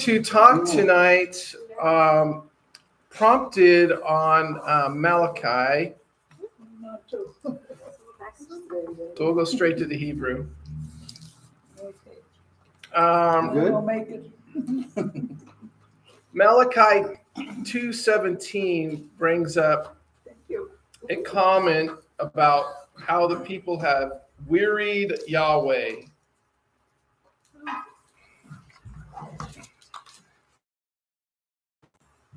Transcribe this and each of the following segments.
To talk tonight, prompted on Malachi. So we'll go straight to the Hebrew. Malachi 2:17 brings up a comment about how the people have wearied Yahweh.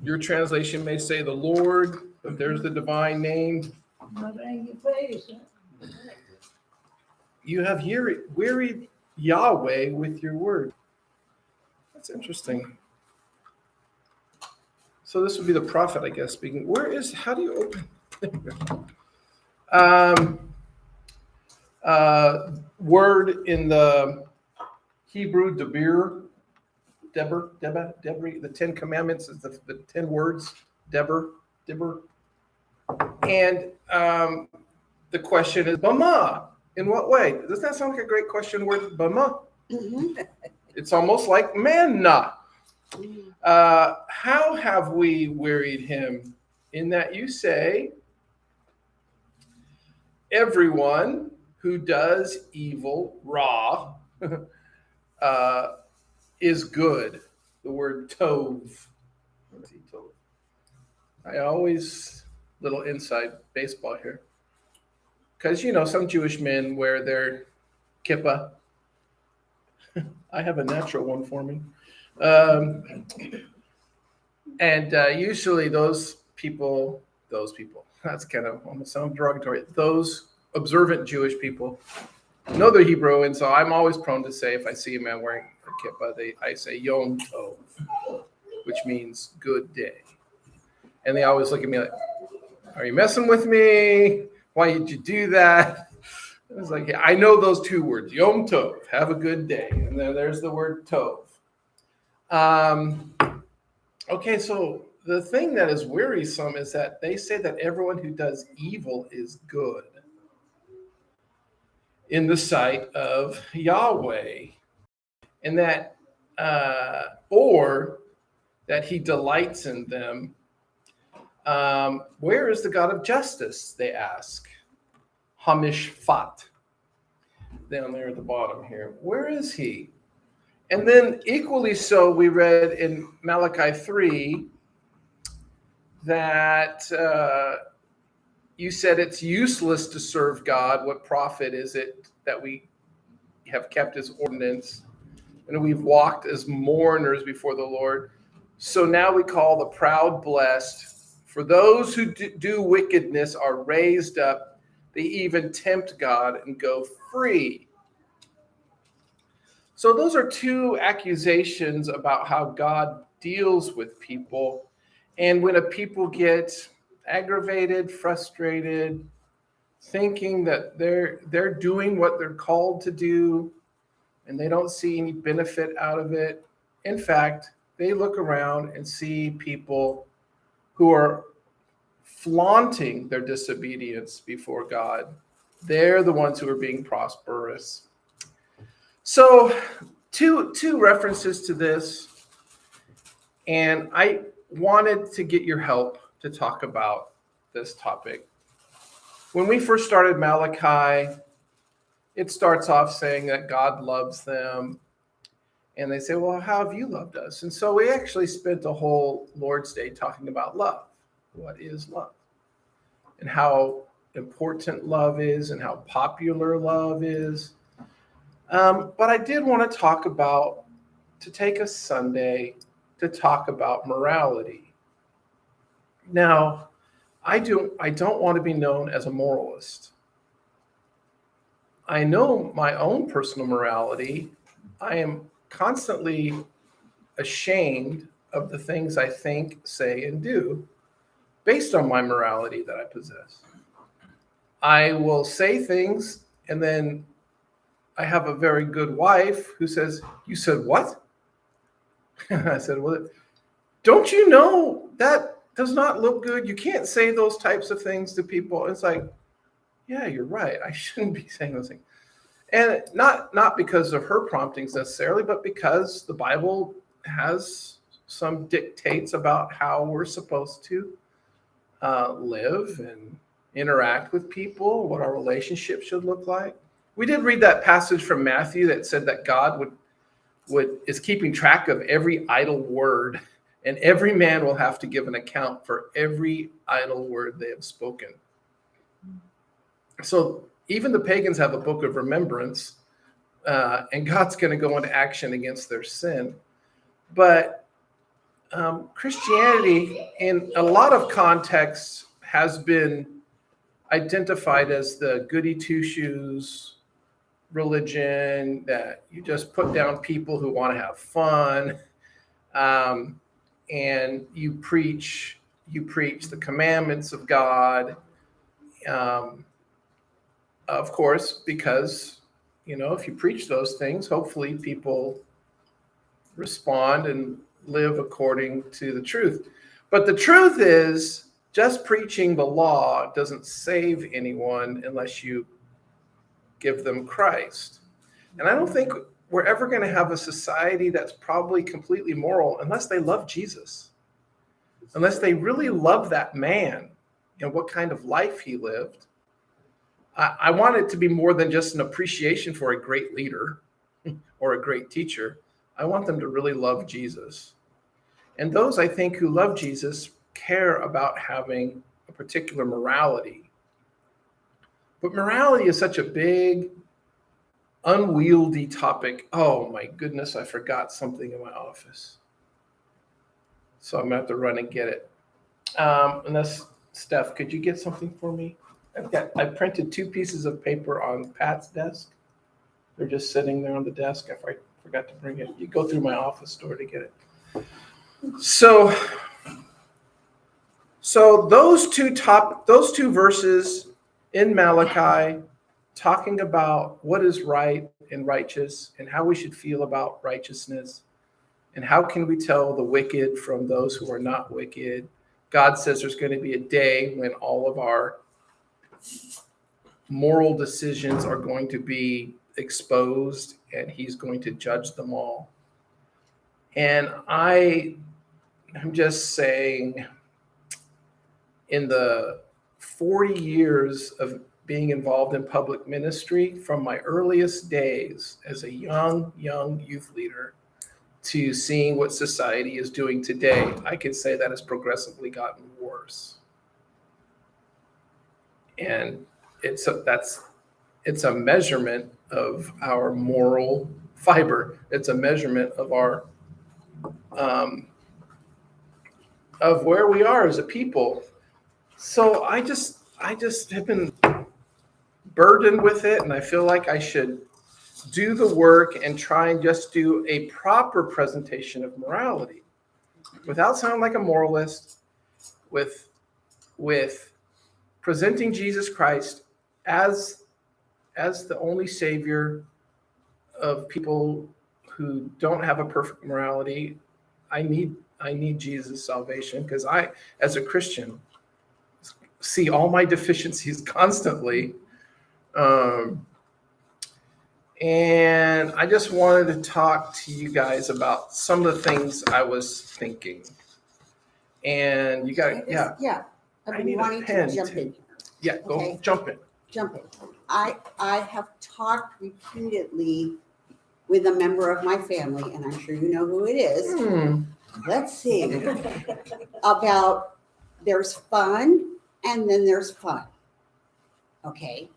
Your translation may say the Lord, but there's the divine name. You have wearied Yahweh with your word. That's interesting. So this would be the prophet, I guess, speaking. How do you open? Word in the Hebrew, Deber, the 10 Commandments is the 10 words, Deber. And the question is, Bama, in what way? Doesn't that sound like a great question, word, Bama? Mm-hmm. It's almost like manna. How have we wearied him? In that you say, everyone who does evil, ra, is good. The word tov. I always, little inside baseball here. Because, some Jewish men wear their kippah. I have a natural one for me. And usually those people, that's kind of almost sound derogatory. Those observant Jewish people know the Hebrew, and so I'm always prone to say, if I see a man wearing a kippah, I say Yom Tov, which means good day. And they always look at me like, are you messing with me? Why did you do that? I was like, I know those two words, Yom Tov, have a good day. And then there's the word Tov. Okay, so the thing that is wearisome is that they say that everyone who does evil is good in the sight of Yahweh, and that, or that he delights in them. Where is the God of justice, they ask? Hamishpat, down there at the bottom here. Where is he? And then equally so, we read in Malachi 3 that you said it's useless to serve God. What profit is it that we have kept his ordinance and we've walked as mourners before the Lord? So now we call the proud blessed. For those who do wickedness are raised up. They even tempt God and go free. So those are two accusations about how God deals with people. And when a people get aggravated, frustrated, thinking that they're doing what they're called to do, and they don't see any benefit out of it. In fact, they look around and see people who are flaunting their disobedience before God. They're the ones who are being prosperous. So two references to this, and I wanted to get your help to talk about this topic. When we first started Malachi, it starts off saying that God loves them, and they say, well, how have you loved us? And so we actually spent a whole Lord's Day talking about love. What is love? And how important love is and how popular love is. But I did want to take a Sunday to talk about morality. Now, I don't want to be known as a moralist. I know my own personal morality. I am constantly ashamed of the things I think, say, and do based on my morality that I possess. I will say things, and then I have a very good wife who says, you said what? I said, well, don't you know that does not look good? You can't say those types of things to people. It's like, yeah, you're right. I shouldn't be saying those things. And not because of her promptings necessarily, but because the Bible has some dictates about how we're supposed to live and interact with people, what our relationship should look like. We did read that passage from Matthew that said that God is keeping track of every idle word, and every man will have to give an account for every idle word they have spoken. So even the pagans have a book of remembrance, and God's going to go into action against their sin. But Christianity, in a lot of contexts, has been identified as the goody two-shoes religion, that you just put down people who want to have fun, and you preach the commandments of God, of course, because if you preach those things, hopefully people respond and live according to the truth. But the truth is, just preaching the law doesn't save anyone unless you give them Christ. And I don't think we're ever going to have a society that's probably completely moral unless they love Jesus, unless they really love that man and what kind of life he lived. I want it to be more than just an appreciation for a great leader or a great teacher. I want them to really love Jesus. And those, I think, who love Jesus care about having a particular morality. But morality is such a big, unwieldy topic. Oh my goodness, I forgot something in my office. So I'm going to have to run and get it. Unless, Steph, could you get something for me? I printed 2 pieces of paper on Pat's desk. They're just sitting there on the desk. I forgot to bring it. You go through my office door to get it. So those two verses in Malachi, talking about what is right and righteous and how we should feel about righteousness and how can we tell the wicked from those who are not wicked. God says there's going to be a day when all of our moral decisions are going to be exposed and he's going to judge them all. And I'm just saying, in the 40 years of being involved in public ministry, from my earliest days as a young youth leader to seeing what society is doing today, I can say that has progressively gotten worse. And it's a measurement of our moral fiber. It's a measurement of our of where we are as a people. So I just have been burdened with it, and I feel like I should do the work and try and just do a proper presentation of morality without sounding like a moralist, with presenting Jesus Christ as the only savior of people who don't have a perfect morality. I need Jesus' salvation, because I, as a Christian, see all my deficiencies constantly. And I just wanted to talk to you guys about some of the things I was thinking. And you got, Yeah. I need a pen to jump too. in. Yeah, go Okay. jump in. I have talked repeatedly with a member of my family, and I'm sure you know who it is. Let's see. About there's fun and then there's fun. Okay.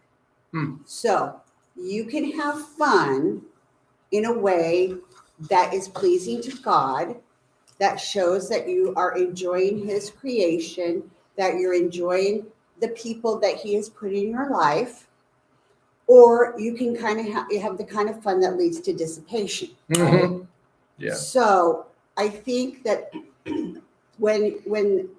So you can have fun in a way that is pleasing to God, that shows that you are enjoying his creation, that you're enjoying the people that he has put in your life, or you can kind of have the kind of fun that leads to dissipation. Mm-hmm. Yeah. So I think that when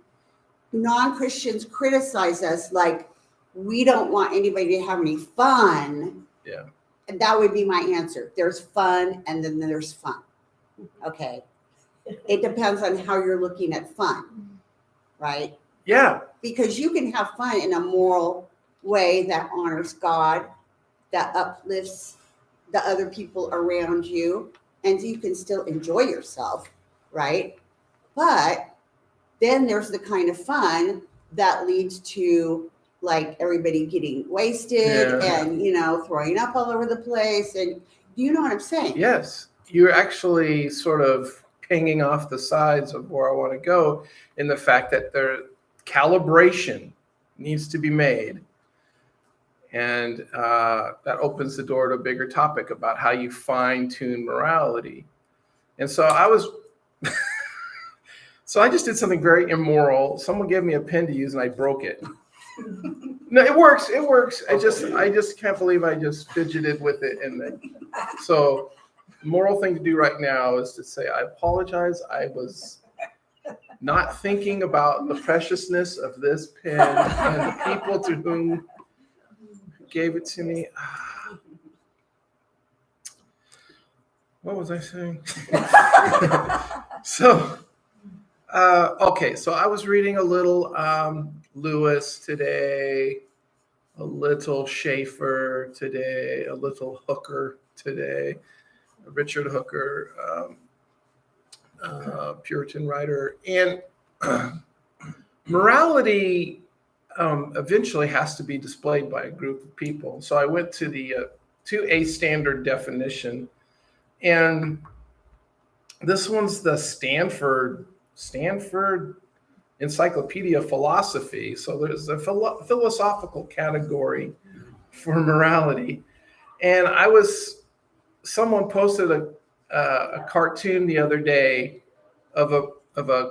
non-Christians criticize us, like we don't want anybody to have any fun, Yeah. and that would be my answer. There's fun and then there's fun. Okay. It depends on how you're looking at fun, right? Yeah. Because you can have fun in a moral way that honors God, that uplifts the other people around you, and you can still enjoy yourself. right? But then there's the kind of fun that leads to like everybody getting wasted Yeah. and, throwing up all over the place. And do you know what I'm saying? Yes, you're actually sort of pinging off the sides of where I want to go in the fact that their calibration needs to be made. And that opens the door to a bigger topic about how you fine tune morality. And so so I just did something very immoral. Someone gave me a pen to use and I broke it. No, it works. It works. I just can't believe I just fidgeted with it. So the moral thing to do right now is to say, I apologize. I was not thinking about the preciousness of this pen and the people to whom gave it to me. What was I saying? Okay, so I was reading a little Lewis today, a little Schaeffer today, a little Hooker today, Richard Hooker, Puritan writer. And morality eventually has to be displayed by a group of people. So I went to to a standard definition, and this one's the Stanford Encyclopedia of Philosophy. So there's a philosophical category for morality. And someone posted a cartoon the other day of a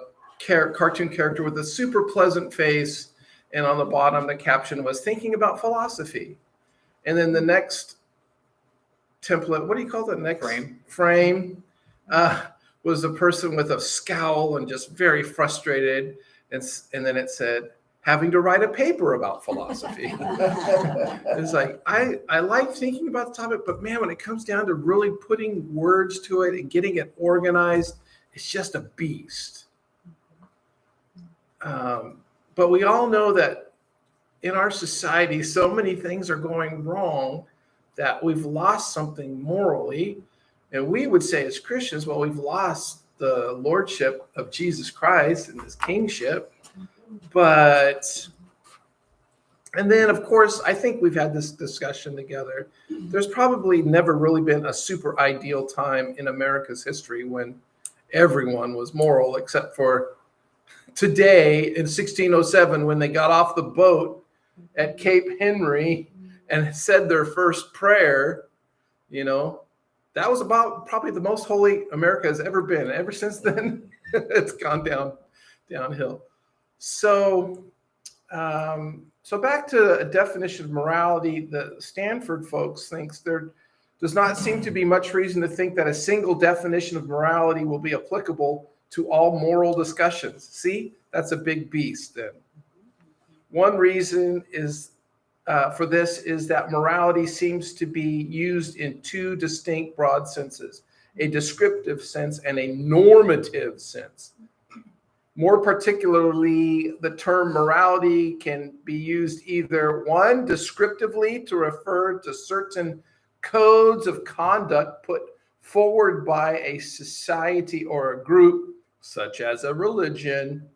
cartoon character with a super pleasant face. And on the bottom, the caption was thinking about philosophy. And then the next template, what do you call that next? Frame. Was a person with a scowl and just very frustrated. And then it said, having to write a paper about philosophy. It's like, I like thinking about the topic, but man, when it comes down to really putting words to it and getting it organized, it's just a beast. But we all know that in our society, so many things are going wrong that we've lost something morally. And we would say as Christians, well, we've lost the lordship of Jesus Christ and his kingship. And then, of course, I think we've had this discussion together. There's probably never really been a super ideal time in America's history when everyone was moral, except for today in 1607, when they got off the boat at Cape Henry and said their first prayer. That was about probably the most holy America has ever been. Ever since then, it's gone downhill. So back to a definition of morality, the Stanford folks thinks there does not seem to be much reason to think that a single definition of morality will be applicable to all moral discussions. See, that's a big beast then. One reason for this is that morality seems to be used in two distinct broad senses, a descriptive sense and a normative sense. More particularly, the term morality can be used either one, descriptively to refer to certain codes of conduct put forward by a society or a group, such as a religion,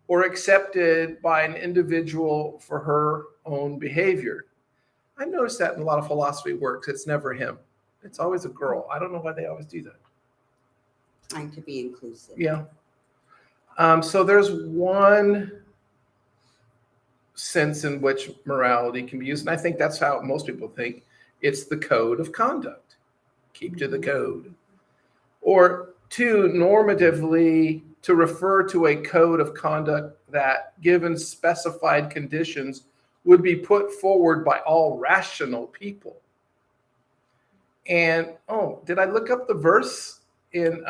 or accepted by an individual for her own behavior. I noticed that in a lot of philosophy works. It's never him. It's always a girl. I don't know why they always do that. Trying to be inclusive. Yeah. So there's one sense in which morality can be used, and I think that's how most people think. It's the code of conduct. Keep to the code. Or two, normatively, to refer to a code of conduct that, given specified conditions, would be put forward by all rational people. And, did I look up the verse in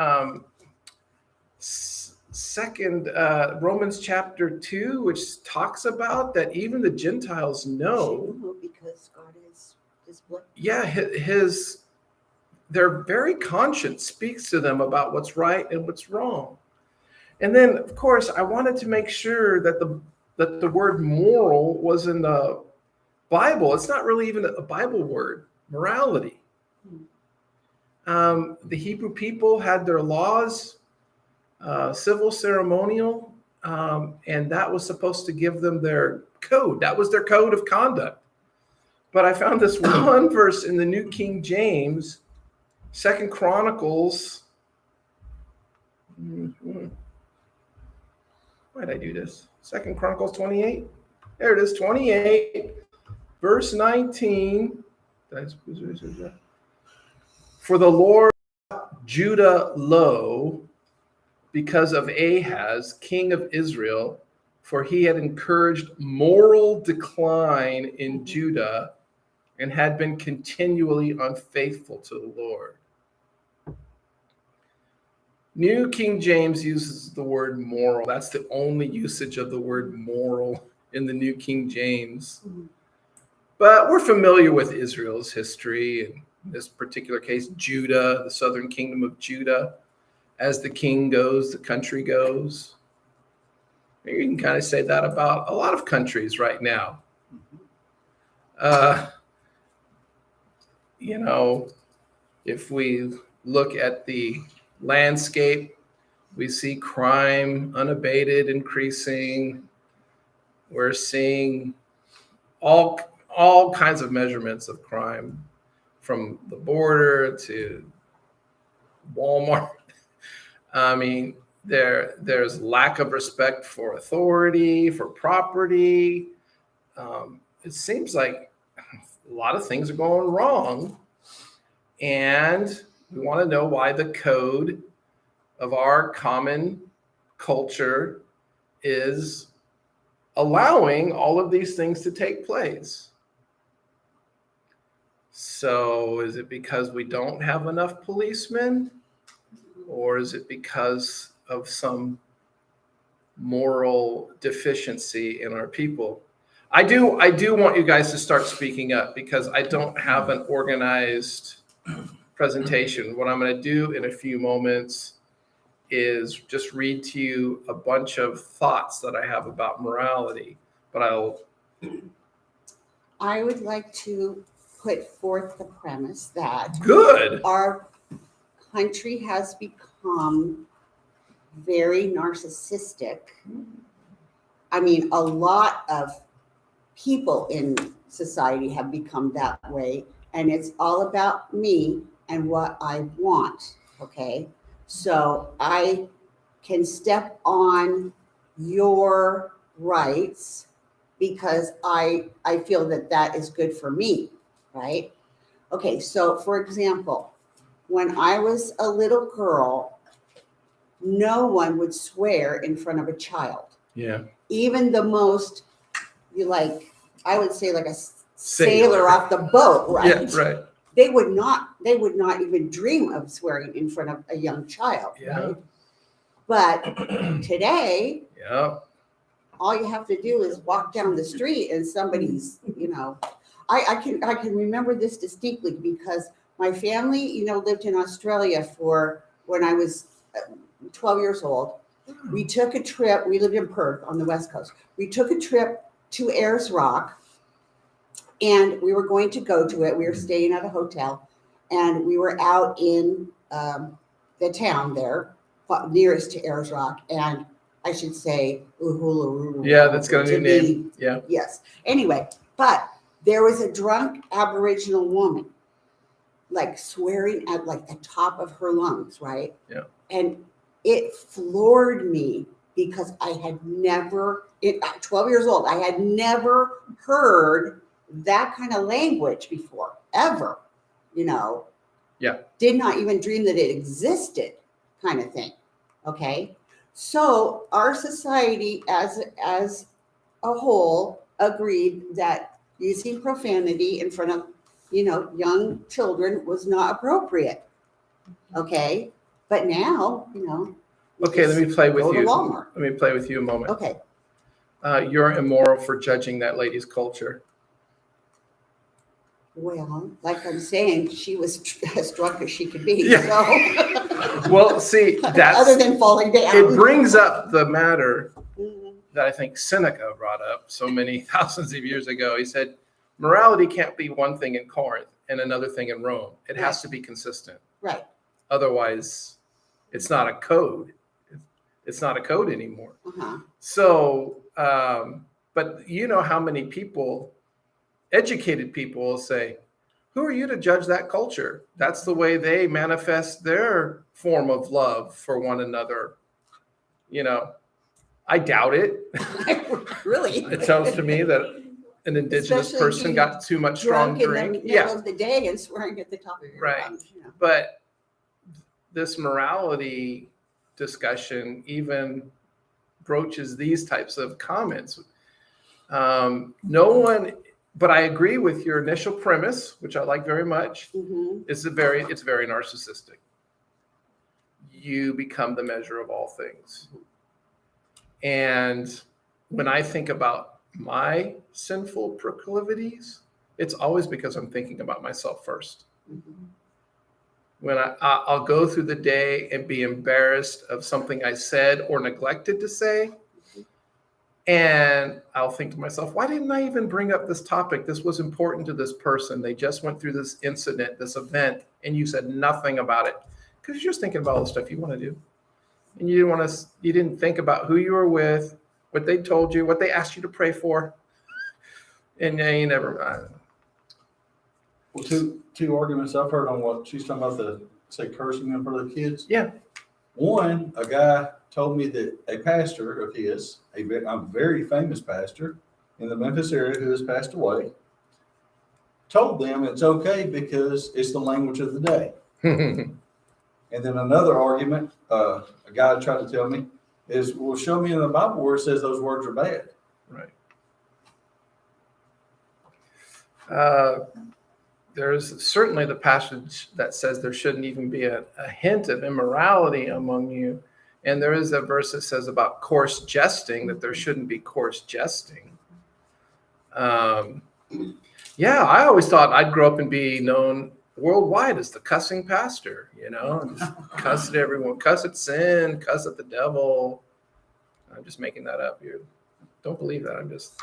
Romans chapter 2, which talks about that even the Gentiles know. Because God is what? Yeah, their very conscience speaks to them about what's right and what's wrong. And then, of course, I wanted to make sure that the word moral was in the Bible. It's not really even a Bible word, morality. The Hebrew people had their laws. civil ceremonial, and that was supposed to give them their code. That was their code of conduct. But I found this one verse in the New King James, 2 Chronicles. Why did I do this? 2 Chronicles 28. There it is, 28, verse 19. For the Lord Judah low because of Ahaz, king of Israel, for he had encouraged moral decline in Judah and had been continually unfaithful to the Lord. New King James uses the word moral. That's the only usage of the word moral in the New King James. But we're familiar with Israel's history, and in this particular case, Judah, the southern kingdom of Judah. As the king goes, the country goes. You can kind of say that about a lot of countries right now. If we look at the landscape, we see crime unabated increasing. We're seeing all kinds of measurements of crime, from the border to Walmart. I mean, there's lack of respect for authority, for property. It seems like a lot of things are going wrong, and we want to know why the code of our common culture is allowing all of these things to take place. So is it because we don't have enough policemen? Or is it because of some moral deficiency in our people? I do want you guys to start speaking up, because I don't have an organized presentation. What I'm going to do in a few moments is just read to you a bunch of thoughts that I have about morality. But I would like to put forth the premise that our country has become very narcissistic. I mean, a lot of people in society have become that way, and it's all about me and what I want, okay? So I can step on your rights because I feel that that is good for me, right? Okay, so for example, when I was a little girl, no one would swear in front of a child. Yeah. Even the most, I would say like a sailor off the boat, right? Yeah, right. They would not even dream of swearing in front of a young child. Yeah. Right? But today, yeah, all you have to do is walk down the street and somebody's, I can remember this distinctly because my family, lived in Australia for when I was 12 years old. We took a trip. We lived in Perth on the West Coast. We took a trip to Ayers Rock, and we were going to go to it. We were staying at a hotel, and we were out in the town there, nearest to Ayers Rock, and I should say Uhuru. Yeah, that's got a new name. Yeah. Yes. Anyway, but there was a drunk Aboriginal woman, like swearing at like the top of her lungs, right? Yeah. And it floored me because I had never, at 12 years old, I had never heard that kind of language before, ever, Yeah. Did not even dream that it existed, kind of thing. Okay. So our society as a whole agreed that using profanity in front of, young children was not appropriate. Okay. But now, Okay, let me play with you. Walmart. Let me play with you a moment. Okay. You're immoral for judging that lady's culture. Well, like I'm saying, she was as drunk as she could be. Yeah. So. Well, see, that's other than falling down. It brings up the matter Mhm. that I think Seneca brought up so many thousands of years ago. He said, morality can't be one thing in Corinth and another thing in Rome. It has to be consistent. Right. Otherwise, it's not a code. It's not a code anymore. Uh-huh. So, but you know how many people, educated people, will say, who are you to judge that culture? That's the way they manifest their form of love for one another. You know, I doubt it. Really? It sounds to me that an indigenous Especially person being got too much strong Drunk in drink. the middle of the day and swearing at the top of your Right. lungs. You know. But this morality discussion even broaches these types of comments. No one, but I agree with your initial premise, which I like very much. Mhm. It's very narcissistic. You become the measure of all things. And when I think about my sinful proclivities, it's always because I'm thinking about myself first. Mhm. When I'll go through the day and be embarrassed of something I said or neglected to say, and I'll think to myself, why didn't I even bring up this topic? This was important to this person. They just went through this incident, this event, and you said nothing about it because you're just thinking about all the stuff you want to do, and you didn't think about who you were with, what they told you, what they asked you to pray for, and you never. Well, two arguments I've heard on what she's talking about, say cursing in front of the kids. Yeah. One, a guy told me that a pastor of his, a very famous pastor in the Memphis area who has passed away, told them it's okay because it's the language of the day. And then another argument, a guy tried to tell me is, well, show me in the Bible where it says those words are bad. Right. There's certainly the passage that says there shouldn't even be a hint of immorality among you. And there is a verse that says about coarse jesting, that there shouldn't be coarse jesting. Yeah, I always thought I'd grow up and be known worldwide as the cussing pastor, and just cuss at everyone, cuss at sin, cuss at the devil. I'm just making that up. You don't believe that. I'm just.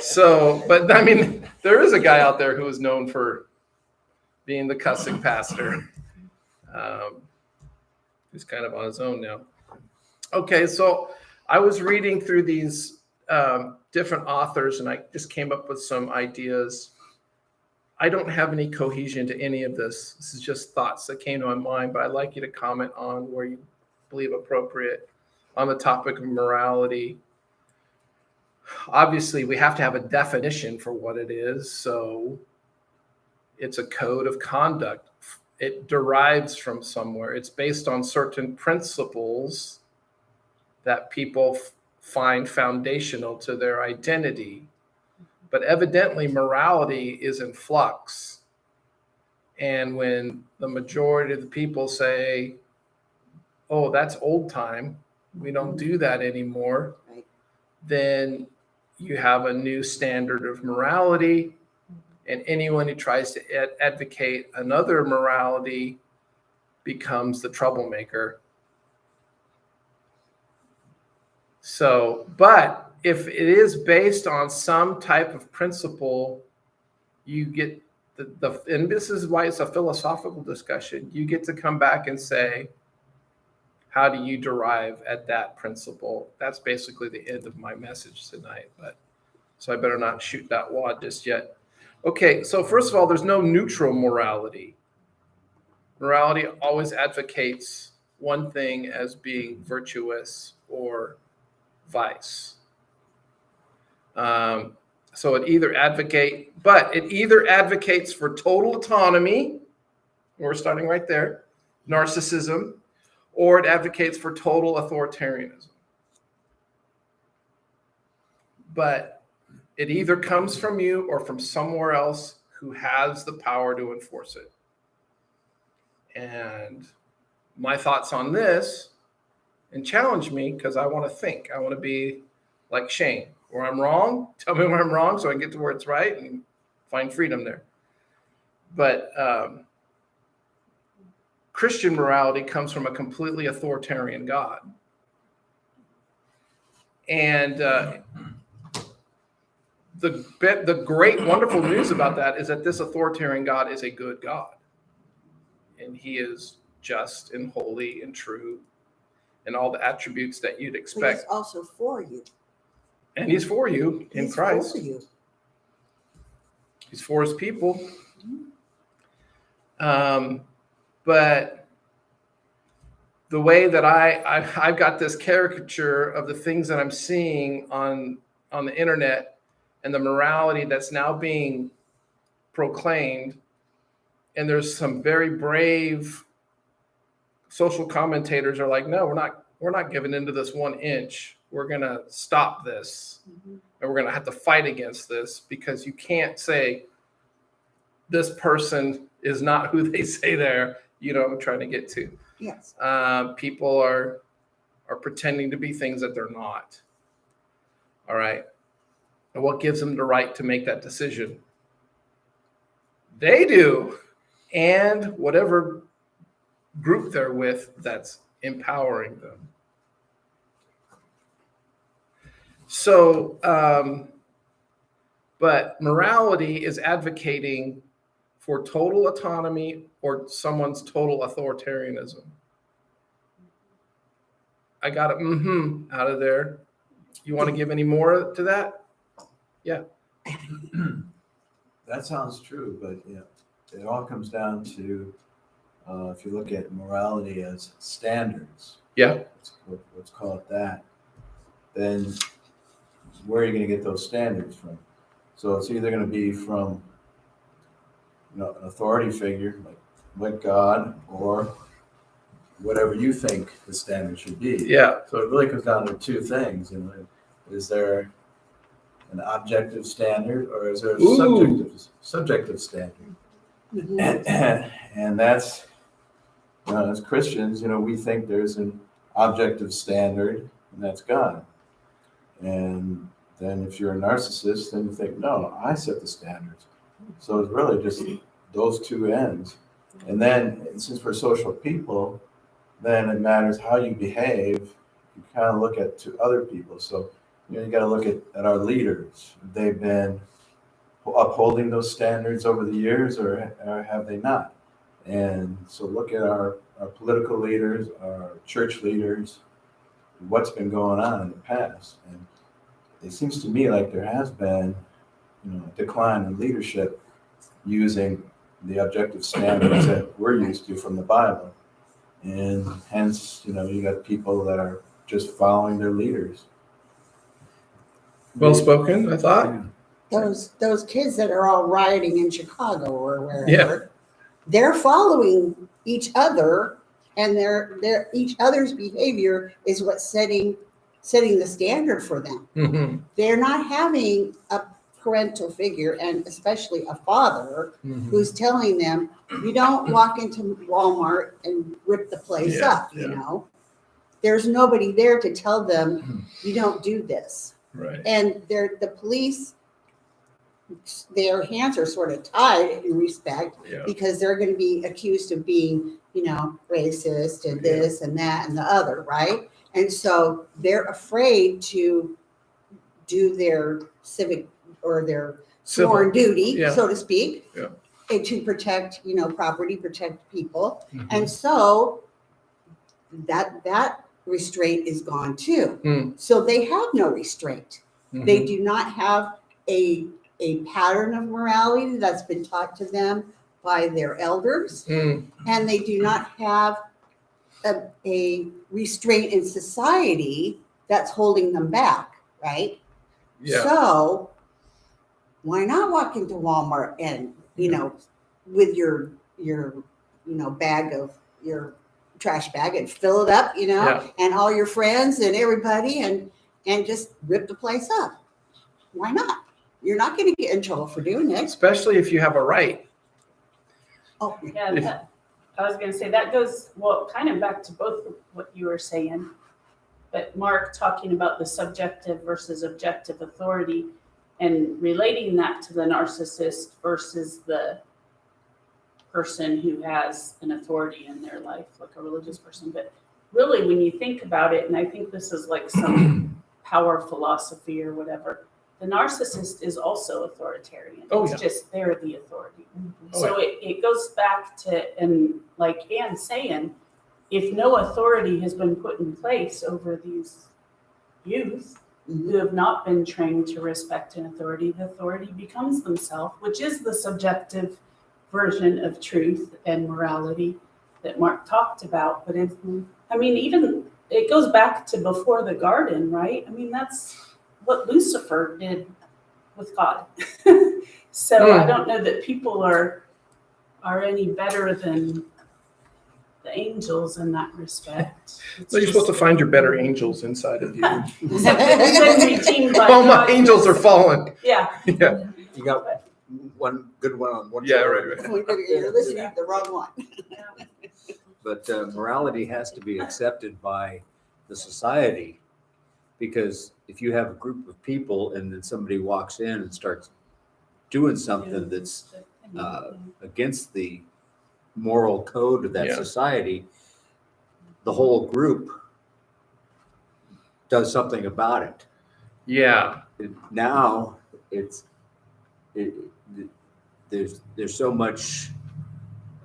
So, but I mean, there is a guy out there who is known for being the cussing pastor. Who's kind of on his own now. Okay, so I was reading through these different authors, and I just came up with some ideas. I don't have any cohesion to any of this. This is just thoughts that came to my mind, but I'd like you to comment on where you believe appropriate on the topic of morality. Obviously, we have to have a definition for what it is. So it's a code of conduct. It derives from somewhere. It's based on certain principles that people find foundational to their identity. But evidently, morality is in flux. And when the majority of the people say, oh, that's old time, we don't do that anymore, Right. then you have a new standard of morality. And anyone who tries to advocate another morality becomes the troublemaker. So, but if it is based on some type of principle, you get and this is why it's a philosophical discussion. You get to come back and say, how do you derive at that principle? That's basically the end of my message tonight. But so I better not shoot that wad just yet. Okay, so first of all, there's no neutral morality. Morality always advocates one thing as being virtuous or vice. So it either advocates for total autonomy, we're starting right there, narcissism, or it advocates for total authoritarianism. But it either comes from you or from somewhere else who has the power to enforce it. And my thoughts on this, and challenge me because I want to think. I want to be like Shane. Where I'm wrong, tell me where I'm wrong so I can get to where it's right and find freedom there. But Christian morality comes from a completely authoritarian God. And the great, wonderful news about that is that this authoritarian God is a good God. And he is just and holy and true. and all the attributes that you'd But he's expect. also for you. And he's for you in He's Christ. for you. He's for his people. But the way that I've got this caricature of the things that I'm seeing on the internet and the morality that's now being proclaimed, and there's some very brave social commentators are like, no, we're not giving into this 1 inch. We're gonna stop this, and we're gonna have to fight against this, because you can't say this person is not who they say they're. You know what I'm trying to get to. Yes. People are pretending to be things that they're not. All right. And what gives them the right to make that decision? They do. And whatever group they're with that's empowering them. So, but morality is advocating for total autonomy or someone's total authoritarianism. I got it out of there. You want to give any more to that? Yeah. That sounds true, but yeah, it all comes down to if you look at morality as standards. Yeah. Let's call it that. Then where are you going to get those standards from? So it's either going to be from an authority figure like God, or whatever you think the standard should be. Yeah. So it really comes down to two things. Is there an objective standard, or is there a subjective standard? And that's, as Christians, we think there's an objective standard, and that's God. And then if you're a narcissist, then you think, no, I set the standards. So it's really just those two ends. And then since we're social people, then it matters how you behave. You kind of look at to other people. So you got to look at our leaders. They've been upholding those standards over the years, or have they not? And so look at our political leaders, our church leaders, what's been going on in the past. And it seems to me like there has been a decline in leadership using the objective standards that we're used to from the Bible. And hence, you got people that are just following their leaders. Well spoken, I thought. Those kids that are all rioting in Chicago or wherever, Yeah. they're following each other, and their each other's behavior is what's setting the standard for them. Mm-hmm. They're not having a parental figure, and especially a father, who's telling them, you don't walk into Walmart and rip the place up, There's nobody there to tell them, you don't do this. Right. And the police, their hands are sort of tied in respect, because they're going to be accused of being, racist and this and that and the other, right? And so they're afraid to do their civic or their sworn duty, so to speak, and to protect, property, protect people. And so that restraint is gone too. So they have no restraint. They do not have a pattern of morality that's been taught to them by their elders, and they do not have a restraint in society that's holding them back, right? Yeah. So why not walk into Walmart and, with your bag of your trash bag and fill it up, and all your friends and everybody and just rip the place up? Why not? You're not going to get in trouble for doing it. Especially if you have a right. Oh, Yeah, I was going to say that goes, kind of back to both of what you were saying, but Mark talking about the subjective versus objective authority and relating that to the narcissist versus the person who has an authority in their life, like a religious person. But really, when you think about it, and I think this is like some power philosophy or whatever, the narcissist is also authoritarian. It's just they're the authority. So it goes back to, and like Anne's saying, if no authority has been put in place over these youth Mhm. who have not been trained to respect an authority, the authority becomes themselves, which is the subjective version of truth and morality that Mark talked about. But I mean, even it goes back to before the garden, right? I mean, that's what Lucifer did with God. So I don't know that people are any better than the angels in that respect. It's So you're supposed to just- find your better angels inside of you. We've been redeemed by All my God. angels are fallen. Yeah. Yeah. You got one good one on one Yeah, side. right. You're listening to the wrong one. But morality has to be accepted by the society, because if you have a group of people and then somebody walks in and starts doing something that's against the moral code of that Yeah. society, the whole group does something about it. Yeah. Now it, there's so much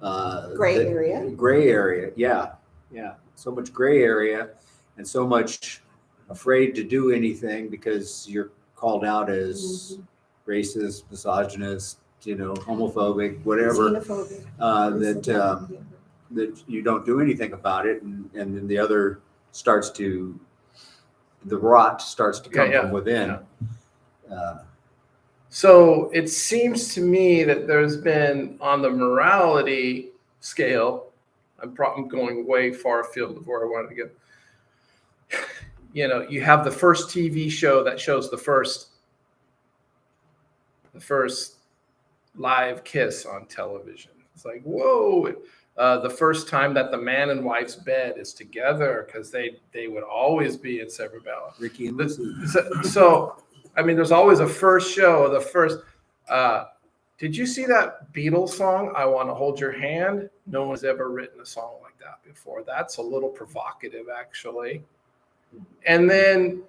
Gray that- area. Gray area, yeah. So much gray area and so much afraid to do anything because you're called out as racist, misogynist, homophobic, whatever. Xenophobic. That you don't do anything about it, and then the rot starts to come Yeah, from within. So it seems to me that there's been, on the morality scale, I'm going way far afield of where I wanted to go. You have the first TV show that shows the first live kiss on television. It's like, whoa. The first time that the man and wife's bed is together, because they would always be in separate bed. Ricky and Lucy. So, I mean, there's always a first show. Did you see that Beatles song, I Want to Hold Your Hand? No one's ever written a song like that before. That's a little provocative, actually. And then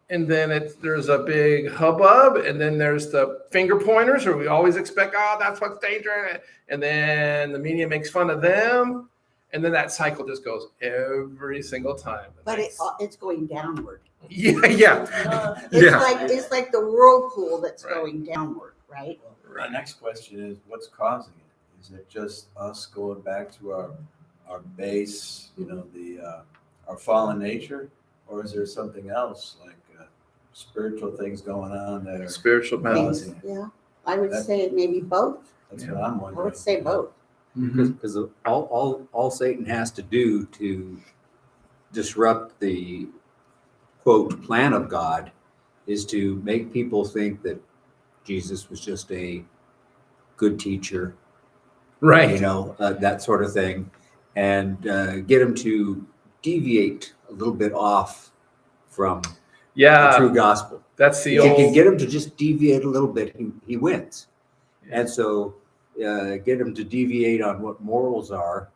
there's a big hubbub, and then there's the finger pointers, or we always expect, that's what's dangerous. And then the media makes fun of them. And then that cycle just goes every single time. But it's going downward. Yeah. It's like the whirlpool that's Right. going downward, right? My next question is, what's causing it? Is it just us going back to our base, our fallen nature, or is there something else like spiritual things going on that are Spiritual balance. causing it? Yeah, I would say maybe both. That's what I'm I wondering. would say both. Because all Satan has to do to disrupt the quote plan of God is to make people think that Jesus was just a good teacher, Right. that sort of thing, and get them to deviate a little bit off from the Yeah. true gospel. That's the If you can old. get him to just deviate a little bit, he wins. And so get him to deviate on what morals are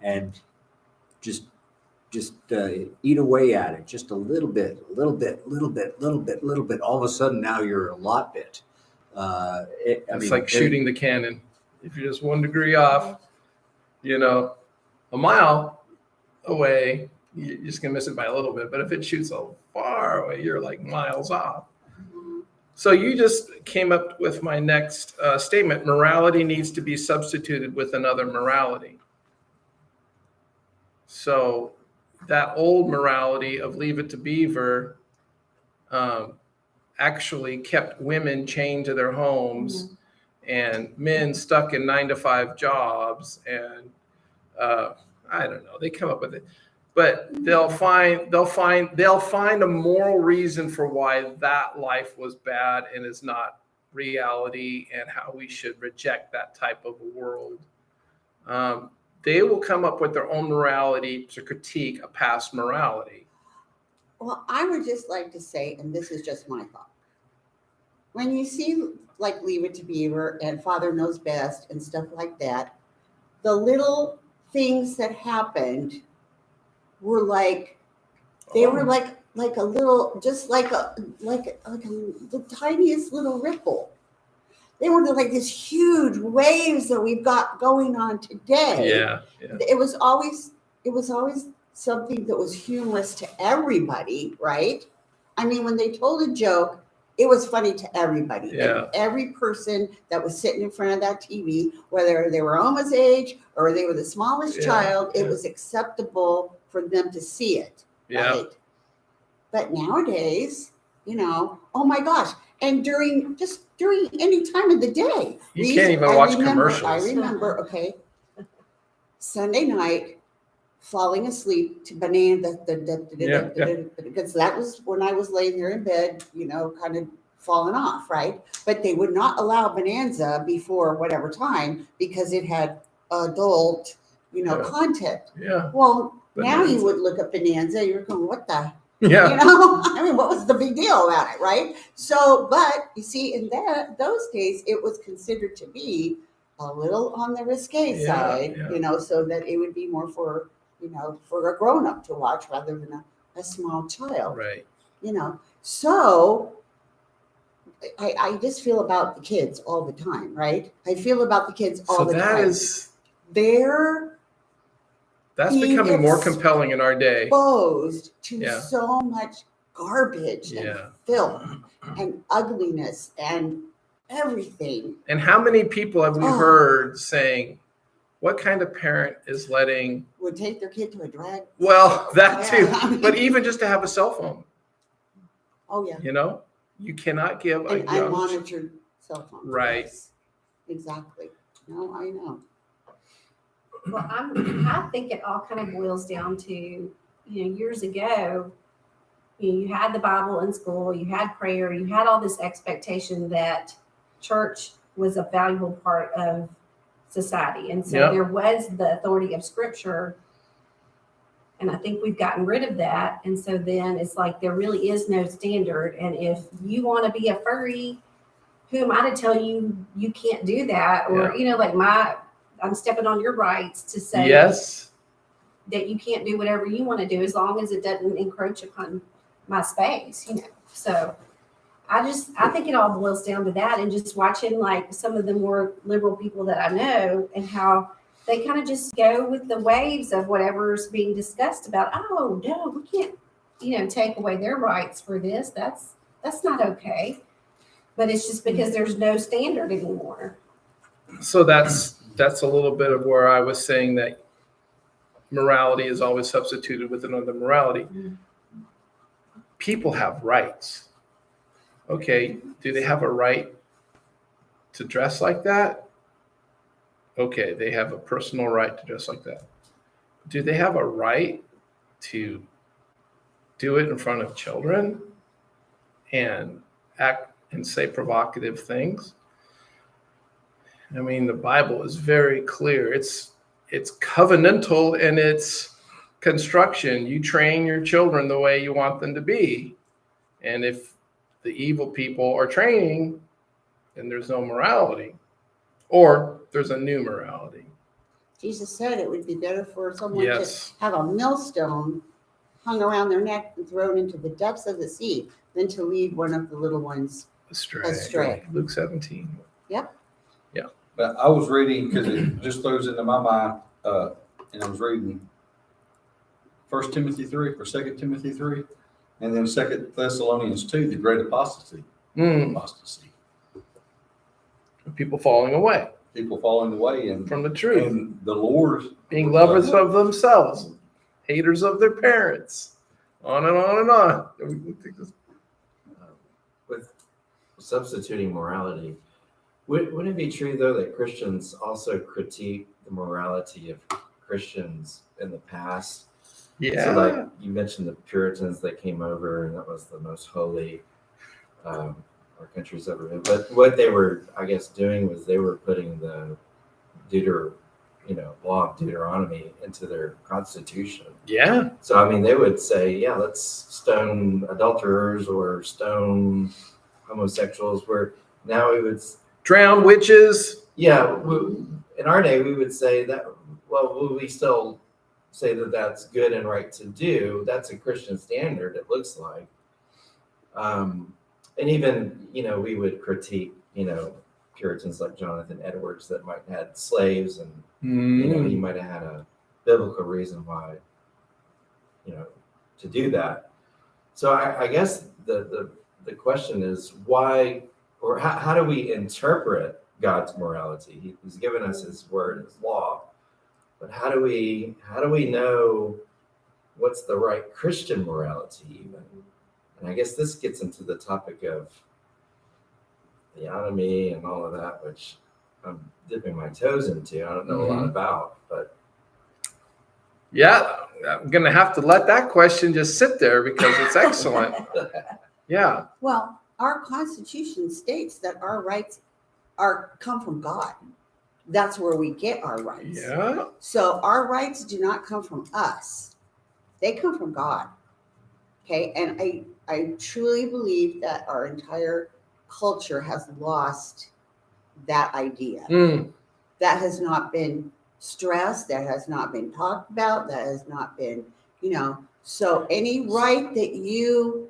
and just eat away at it just a little bit. All of a sudden now you're a lot bit. It's like shooting the cannon. If you're just 1 degree off, a mile away, you're just gonna miss it by a little bit. But if it shoots so far away, you're like miles off. So you just came up with my next statement. Morality needs to be substituted with another morality. So that old morality of Leave It to Beaver actually kept women chained to their homes and men stuck in 9-to-5 jobs. And I don't know, they come up with it. But they'll find a moral reason for why that life was bad and is not reality, and how we should reject that type of a world. They will come up with their own morality to critique a past morality. Well, I would just like to say, and this is just my thought, when you see like Leave It to Beaver and Father Knows Best and stuff like that, the little things that happened were like, they were like a little, just like the tiniest little ripple. They were like these huge waves that we've got going on today. Yeah. It was always it was always something that was humorous to everybody, right? I mean, when they told a joke, it was funny to everybody. Yeah. And every person that was sitting in front of that TV, whether they were Oma's age or they were the smallest Yeah, child, it yeah. was acceptable for them to see it. Yeah. Right? But nowadays, oh my gosh. And during any time of the day. You can't even watch I commercials. remember, okay, Sunday night, falling asleep to Bonanza, because that was when I was laying there in bed, kind of falling off, right? But they would not allow Bonanza before whatever time because it had adult, Yeah. content. Yeah. Well, now Bonanza. you would look at Bonanza, you're going, what the Yeah. I mean, what was the big deal about it, right? So, but you see, in those days, it was considered to be a little on the risque Yeah, side, yeah. so that it would be more for a grown up to watch rather than a small child, Right. So I just feel about the kids all the time, right? I feel about the kids all So the that time. is They're that's being becoming more compelling in our day. exposed to Yeah. so much garbage and Yeah. filth and ugliness and everything. And how many people have we Oh. heard saying, what kind of parent is letting, Would take their kid to a drag. well, that too, Yeah. but even just to have a cell phone, Oh yeah, you cannot give a an young, unmonitored cell phone. Right. Yes. Exactly. No, I know. Well, I think it all kind of boils down to, years ago, you had the Bible in school, you had prayer, you had all this expectation that church was a valuable part of society. And so Yep. there was the authority of scripture. And I think we've gotten rid of that. And so then it's like there really is no standard. And if you want to be a furry, who am I to tell you you can't do that? Or, I'm stepping on your rights to say yes, that you can't do whatever you want to do as long as it doesn't encroach upon my space, So I think it all boils down to that, and just watching like some of the more liberal people that I know and how they kind of just go with the waves of whatever's being discussed about, oh no, we can't, take away their rights for this. That's not okay. But it's just because there's no standard anymore. so that's a little bit of where I was saying that morality is always substituted with another morality. Mhm. People have rights. Okay, do they have a right to dress like that? Okay, they have a personal right to dress like that. Do they have a right to do it in front of children and act and say provocative things? I mean, the Bible is very clear. It's covenantal in its construction. You train your children the way you want them to be. And if the evil people are training, then there's no morality. Or there's a new morality. Jesus said it would be better for someone Yes. to have a millstone hung around their neck and thrown into the depths of the sea than to lead one of the little ones astray. Luke 17. But I was reading, because it just throws into my mind, and I was reading 1 Timothy 3 or 2 Timothy 3, and then 2 Thessalonians 2, the great apostasy. Apostasy. People falling away People falling away, and from the truth, the Lord being lovers of themselves, haters of their parents, on and on and on. With substituting morality, wouldn't it be true though that Christians also critique the morality of Christians in the past? Yeah. So like you mentioned the Puritans that came over, and that was the most holy our country's ever been. But what they were, I guess, doing was they were putting the law of Deuteronomy into their constitution. Yeah. So I mean, they would say, yeah, let's stone adulterers or stone homosexuals. Where now we would, Drown witches. yeah, in our day we would say that. Well, will we still say that that's good and right to do? That's a Christian standard. It looks like, and even we would critique Puritans like Jonathan Edwards that might have had slaves, and he might have had biblical reason why, to do that. So I guess the question is why, or how do we interpret God's morality? He's given us his word, his law, but how do we know what's the right Christian morality even? And I guess this gets into the topic of theonomy and all of that, which I'm dipping my toes into. I don't know a lot about, but Yeah, I'm going to have to let that question just sit there because it's excellent. Yeah. Well, our Constitution states that our rights come from God. That's where we get our rights. Yeah. So our rights do not come from us. They come from God. Okay. And I truly believe that our entire culture has lost that idea. Mm. That has not been stressed, that has not been talked about, that has not been, so any right that you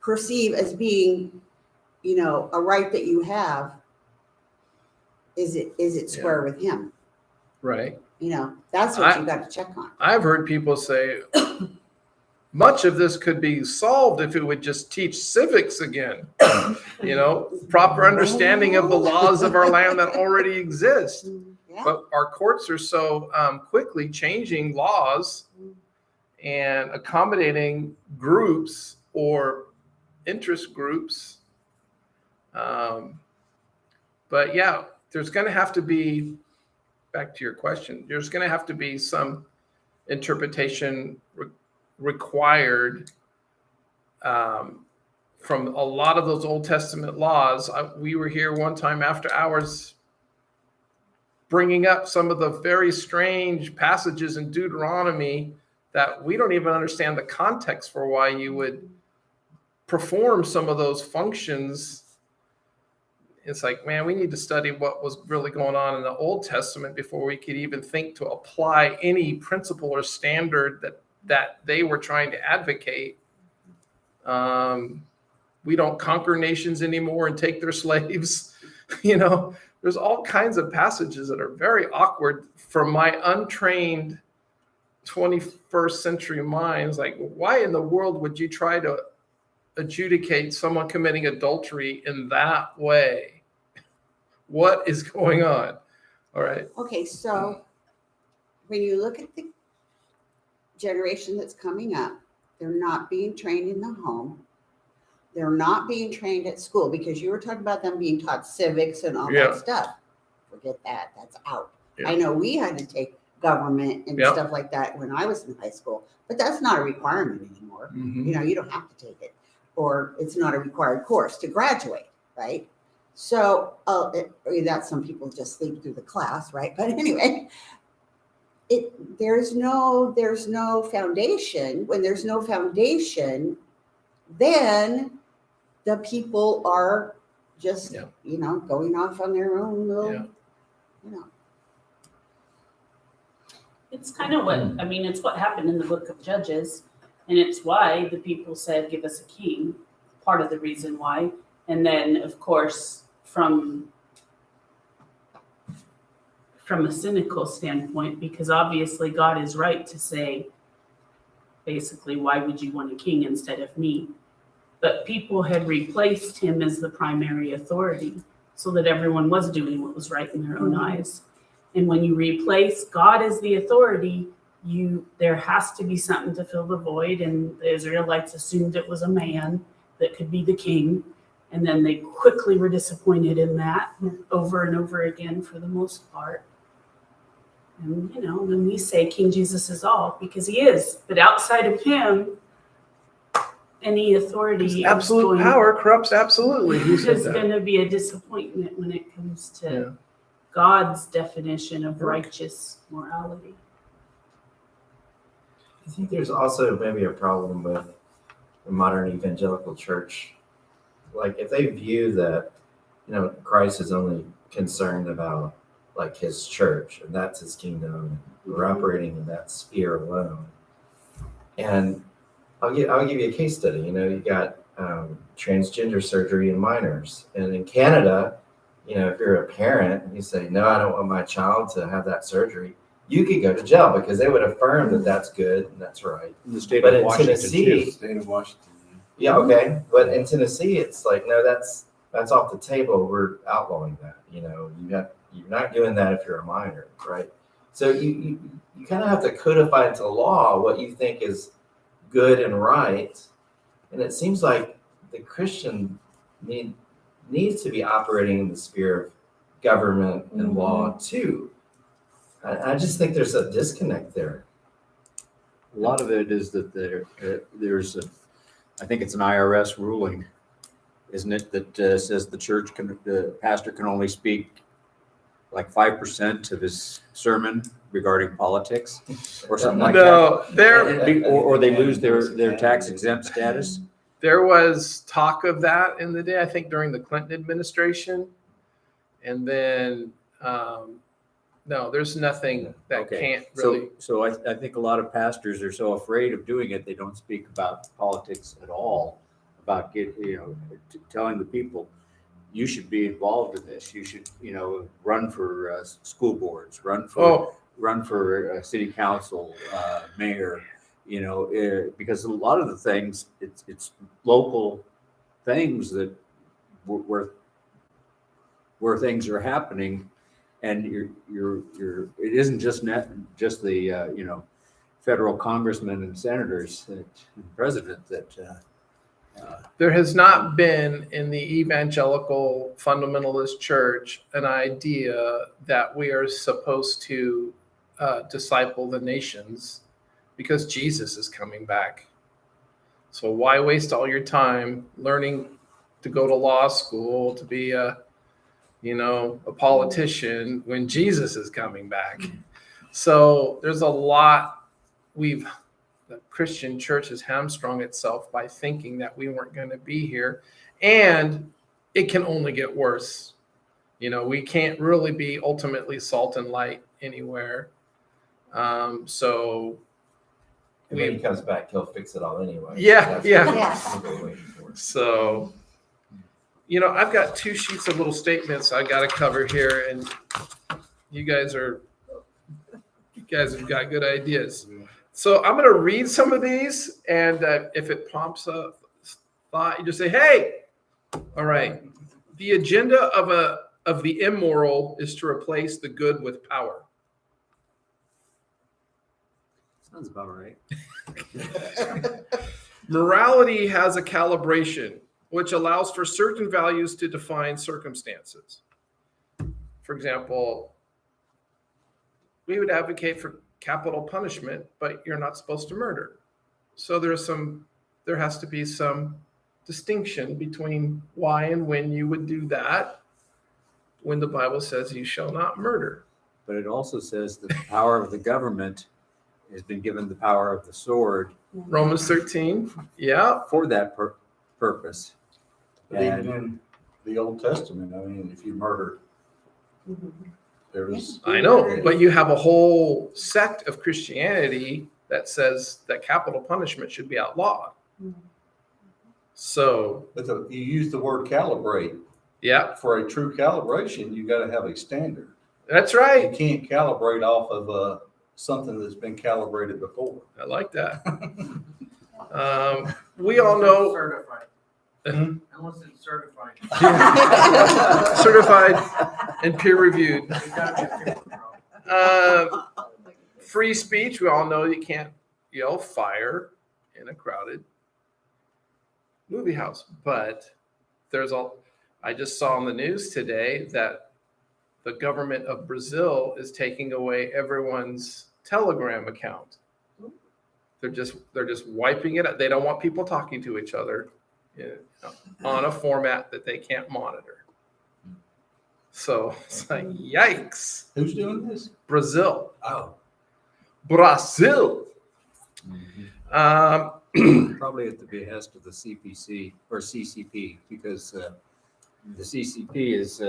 perceive as being, a right that you have, is it square with him? Right. That's what you got to check on. I've heard people say much of this could be solved if it would just teach civics again. Proper understanding of the laws of our land that already exist. Yeah. But our courts are so quickly changing laws and accommodating groups or interest groups. But yeah, there's going to have to be, back to your question, there's going to have to be some interpretation required from a lot of those Old Testament laws. We were here one time after hours bringing up some of the very strange passages in Deuteronomy that we don't even understand the context for why you would perform some of those functions. It's like, man, we need to study what was really going on in the Old Testament before we could even think to apply any principle or standard that they were trying to advocate. We don't conquer nations anymore and take their slaves. There's all kinds of passages that are very awkward from my untrained 21st century minds. Like, why in the world would you try to adjudicate someone committing adultery in that way? What is going on? All right. Okay, so when you look at the generation that's coming up, they're not being trained in the home. They're not being trained at school, because you were talking about them being taught civics and all Yeah. that stuff. Forget that. That's out. Yeah. I know we had to take government and Yeah. stuff like that when I was in high school, but that's not a requirement anymore. You don't have to take it, or it's not a required course to graduate, right? So that's, some people just sleep through the class, right? But anyway, there's no foundation. When there's no foundation, then the people are just, Yeah. going off on their own little, Yeah. It's kind of it's what happened in the book of Judges, and it's why the people said, give us a king, part of the reason why. And then, of course, from a cynical standpoint, because obviously God is right to say, basically, why would you want a king instead of me? But people had replaced him as the primary authority so that everyone was doing what was right in their own eyes. And when you replace God as the authority, there has to be something to fill the void. And the Israelites assumed it was a man that could be the king. And then they quickly were disappointed in that over and over again for the most part. And, then we say King Jesus is all, because he is. But outside of him, any authority Absolute power corrupts absolutely. Who said is that? going to be a disappointment when it comes to Yeah. God's definition of righteous morality. I think there's also maybe a problem with the modern evangelical church. Like, if they view that, Christ is only concerned about like his church and that's his kingdom, and we're operating in that sphere alone. And I'll give you a case study. You got transgender surgery in minors, and in Canada, if you're a parent and you say, no, I don't want my child to have that surgery, you could go to jail because they would affirm that that's good and that's right. In the state But of in Washington Tennessee, too. State of Washington. yeah, okay. But in Tennessee, it's like, no, that's off the table. We're outlawing that. You're not doing that if you're a minor, right? So you kind of have to codify into law what you think is good and right. And it seems like the Christian needs to be operating in the sphere of government and law too. I just think there's a disconnect there. A lot of it is that there's a, I think it's an IRS ruling, isn't it, that says the pastor can only speak like 5% of his sermon regarding politics or something like that. No, there Or they lose their tax exempt status. there was talk of that in the day, I think during the Clinton administration. And then, no, there's nothing that Okay. can't really. So I think a lot of pastors are so afraid of doing it, they don't speak about politics at all, about telling the people, you should be involved in this. You should, run for school boards, run for city council, mayor, because a lot of the things, it's local things that where things are happening, and it isn't just the federal congressmen and senators and president that. There has not been in the evangelical fundamentalist church an idea that we are supposed to disciple the nations because Jesus is coming back. So why waste all your time learning to go to law school, to be a politician when Jesus is coming back? So there's a lot the Christian church has hamstrung itself by thinking that we weren't going to be here, and it can only get worse. We can't really be ultimately salt and light anywhere. So And when he comes back, he'll fix it all anyway. Yeah, yeah. Yes. What we're waiting for. So, I've got 2 sheets of little statements I got to cover here, and you guys have got good ideas. So I'm going to read some of these, and if it prompts a thought, you just say, "Hey, all right." The agenda of the immoral is to replace the good with power. Sounds about right. Morality has a calibration which allows for certain values to define circumstances. For example, we would advocate for capital punishment, but you're not supposed to murder. So there has to be some distinction between why and when you would do that when the Bible says you shall not murder. But it also says that the power of the government has been given the power of the sword Romans 13, yeah. for that purpose. But even in the Old Testament, if you murder, there's. I know, but you have a whole sect of Christianity that says that capital punishment should be outlawed. So, But you use the word calibrate. yeah, For a true calibration, you got to have a standard. that's You right. can't calibrate off of something that's been calibrated before. I like that. We all know Certified. Hmm? Unless it's certified. certified and peer reviewed. It's gotta be a paper trail. Free speech, we all know you can't yell fire in a crowded movie house. But I just saw on the news today that the government of Brazil is taking away everyone's Telegram account. They're just wiping it out. They don't want people talking to each other on a format that they can't monitor. So it's like, yikes. Who's doing this? Brazil. Oh. Brazil. Probably at the behest of the CPC or CCP, because the CCP has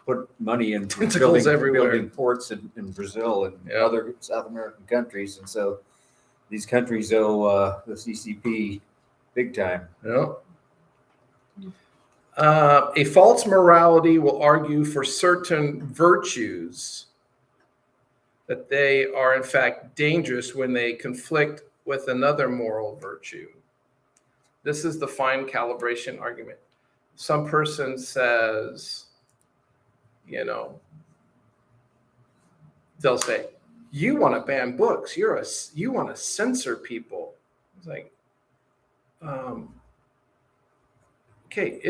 put money in Tentacles everywhere. building ports in Brazil and Yeah. other South American countries, and so these countries owe the CCP big time. Yeah. A false morality will argue for certain virtues that they are in fact dangerous when they conflict with another moral virtue. This is the fine calibration argument. Some person says, you know, they'll say, you want to ban books. You want to censor people. It's like, okay,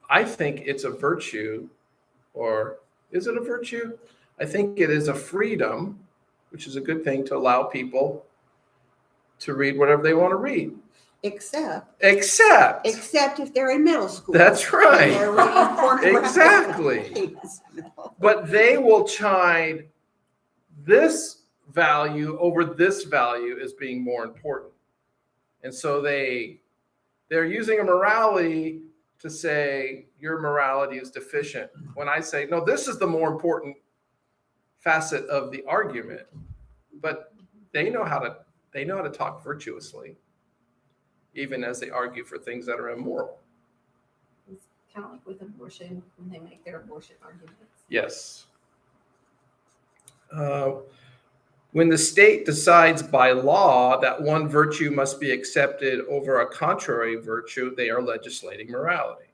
I think it's a virtue, or is it a virtue? I think it is a freedom, which is a good thing, to allow people to read whatever they want to read. Except if they're in middle school. That's and right. they're reading pornographic Exactly. things. No. But they will chide this value over this value as being more important. And so they're using a morality to say your morality is deficient. When I say, no, this is the more important facet of the argument. But they know how to talk virtuously, even as they argue for things that are immoral. It's kind of like with abortion when they make their abortion arguments. Yes. When the state decides by law that one virtue must be accepted over a contrary virtue, they are legislating morality.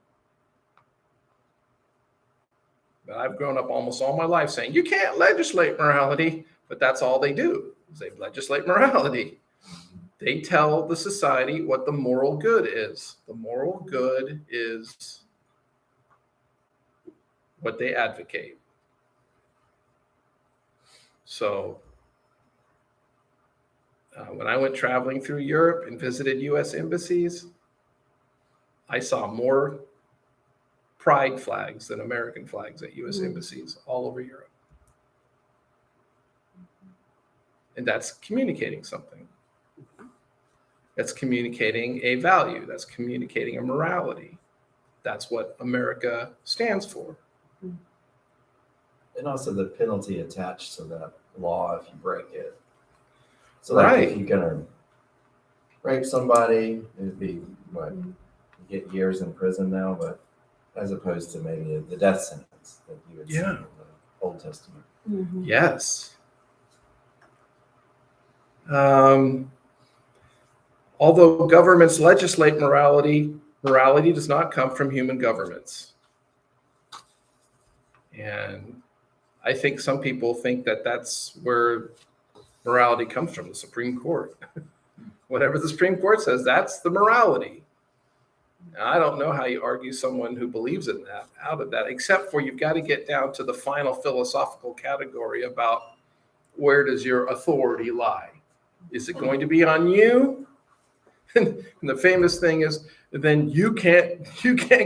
But I've grown up almost all my life saying, you can't legislate morality, but that's all they do, is they legislate morality. They tell the society what the moral good is. The moral good is what they advocate. So when I went traveling through Europe and visited U.S. embassies, I saw more pride flags than American flags at U.S. embassies all over Europe. And that's communicating something. That's communicating a value. That's communicating a morality. That's what America stands for. And also the penalty attached to that law if you break it. So like if you're gonna rape somebody, it'd be what, you get years in prison now, but as opposed to maybe the death sentence that you would see in the Old Testament. Mm-hmm. Yes. Although governments legislate morality, morality does not come from human governments. And I think some people think that that's where morality comes from, the Supreme Court. Whatever the Supreme Court says, that's the morality. Now, I don't know how you argue someone who believes in that out of that, except for you've got to get down to the final philosophical category about where does your authority lie? Is it going to be on you? And the famous thing is, then you can't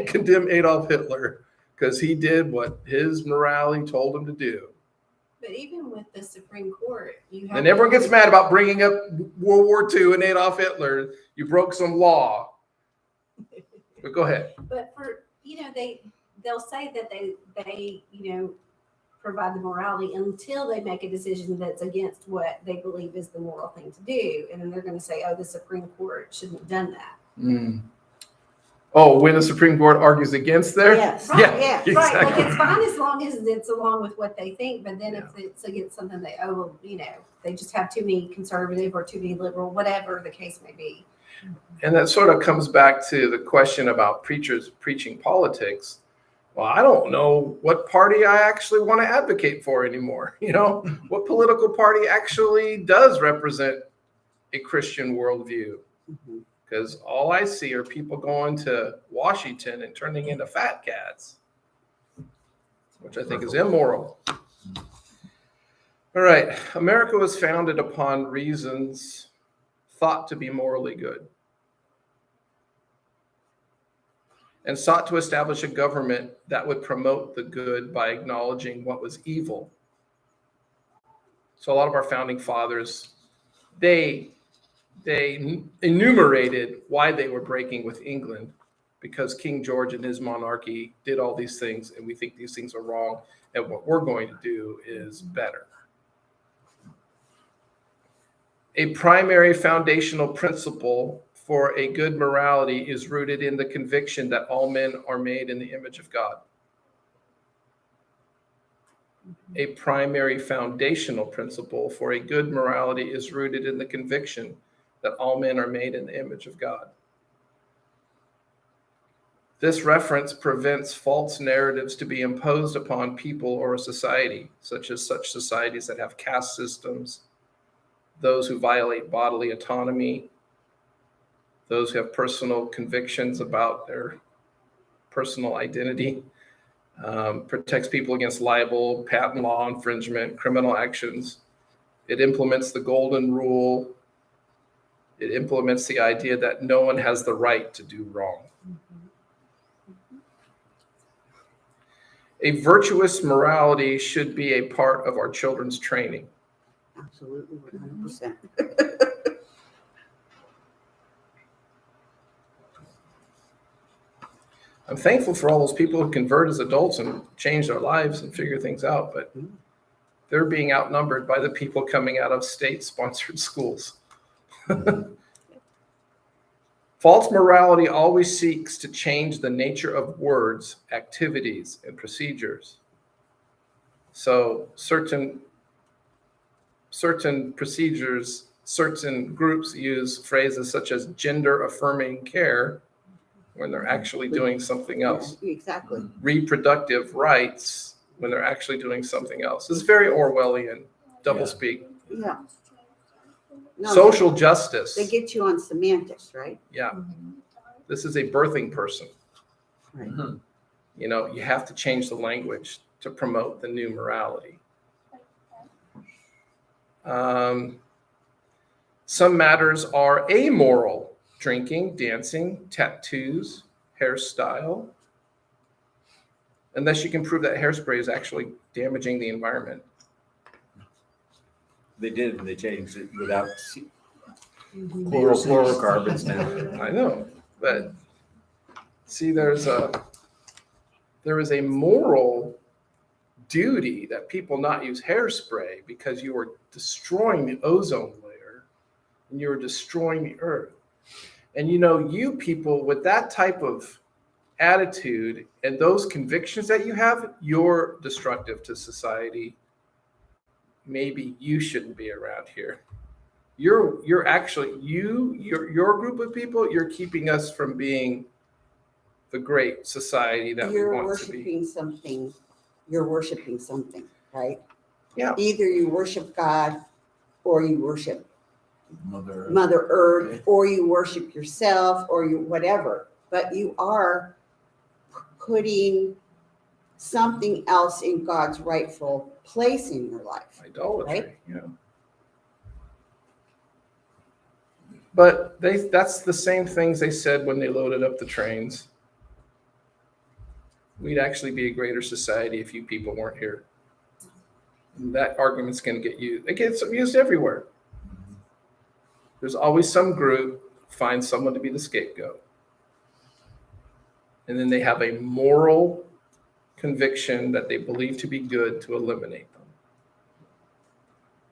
condemn Adolf Hitler because he did what his morality told him to do. But even with the Supreme Court, you have. And everyone gets mad about bringing up World War II and Adolf Hitler. You broke some law. But go ahead. But for, they'll say that they provide the morality until they make a decision that's against what they believe is the moral thing to do. And then they're going to say, oh, the Supreme Court shouldn't have done that. Mm. Oh, when the Supreme Court argues against there? Yes. Right, Yeah, yes. exactly. Right, like it's fine as long as it's along with what they think, but then if it's against something they, they just have too many conservative or too many liberal, whatever the case may be. And that sort of comes back to the question about preachers preaching politics. Well, I don't know what party I actually want to advocate for anymore. What political party actually does represent a Christian worldview? Because all I see are people going to Washington and turning into fat cats, which I think is immoral. All right. America was founded upon reasons thought to be morally good and sought to establish a government that would promote the good by acknowledging what was evil. So a lot of our founding fathers, they enumerated why they were breaking with England, because King George and his monarchy did all these things, and we think these things are wrong, and what we're going to do is better. A primary foundational principle for a good morality is rooted in the conviction that all men are made in the image of God. a primary foundational principle, for a good morality is rooted in the conviction that all men are made in the image of God. This reference prevents false narratives to be imposed upon people or a society, such societies that have caste systems, those who violate bodily autonomy, those who have personal convictions about their personal identity, protects people against libel, patent law infringement, criminal actions. It implements the golden rule. It implements the idea that no one has the right to do wrong. A virtuous morality should be a part of our children's training. Absolutely, 100%. I'm thankful for all those people who convert as adults and change their lives and figure things out, but they're being outnumbered by the people coming out of state-sponsored schools. False morality always seeks to change the nature of words, activities, and procedures. So certain procedures, certain groups use phrases such as gender-affirming care when they're actually doing something else. Yeah, exactly. Reproductive rights when they're actually doing something else. It's very Orwellian, doublespeak. Yeah. No, Social justice. They get you on semantics, right? Yeah. This is a birthing person. Right. You know, you have to change the language to promote the new morality. Some matters are amoral: drinking, dancing, tattoos, hairstyle, unless you can prove that hairspray is actually damaging the environment. They did, and they changed it without fluorocarbons now. I know, but see, there is a moral duty that people not use hairspray because you are destroying the ozone layer and you are destroying the earth. And you know, you people with that type of attitude and those convictions that you have, you're destructive to society. Maybe you shouldn't be around here. You're actually, your group of people, you're keeping us from being the great society that we want to be. You're worshiping something, right? Yeah. Either you worship God or you worship Mother. Mother Earth, or you worship yourself, or you whatever. But you are putting something else in God's rightful place in your life. Idolatry, right? yeah. But that's the same things they said when they loaded up the trains. We'd actually be a greater society if you people weren't here. And that argument's going to get used. It gets used everywhere. There's always some group finds someone to be the scapegoat. And then they have a moral conviction that they believe to be good to eliminate them.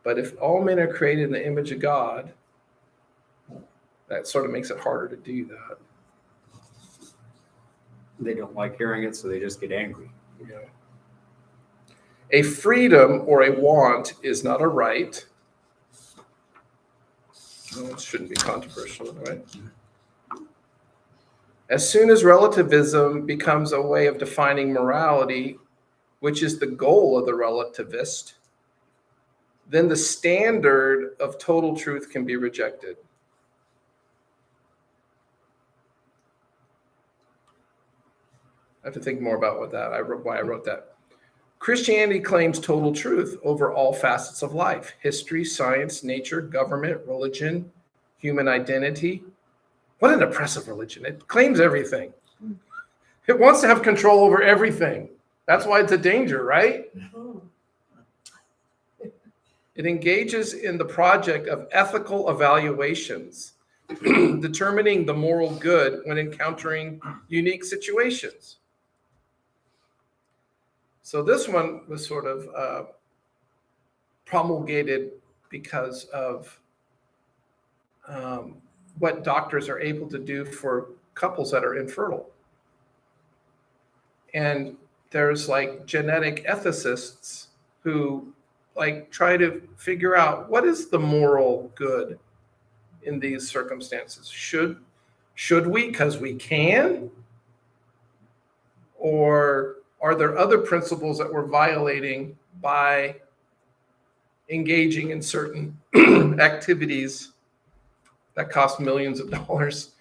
But if all men are created in the image of God, that sort of makes it harder to do that. They don't like hearing it, so they just get angry. You know. A freedom or a want is not a right. No, it shouldn't be controversial, right? As soon as relativism becomes a way of defining morality, which is the goal of the relativist, then the standard of total truth can be rejected. I have to think more about why I wrote that. Christianity claims total truth over all facets of life: history, science, nature, government, religion, human identity. What an oppressive religion. It claims everything. It wants to have control over everything. That's why it's a danger, right? It engages in the project of ethical evaluations, determining the moral good when encountering unique situations. So this one was sort of promulgated because of what doctors are able to do for couples that are infertile. And there's like genetic ethicists who like try to figure out what is the moral good in these circumstances. Should we because we can? Or are there other principles that we're violating by engaging in certain activities that cost millions of dollars,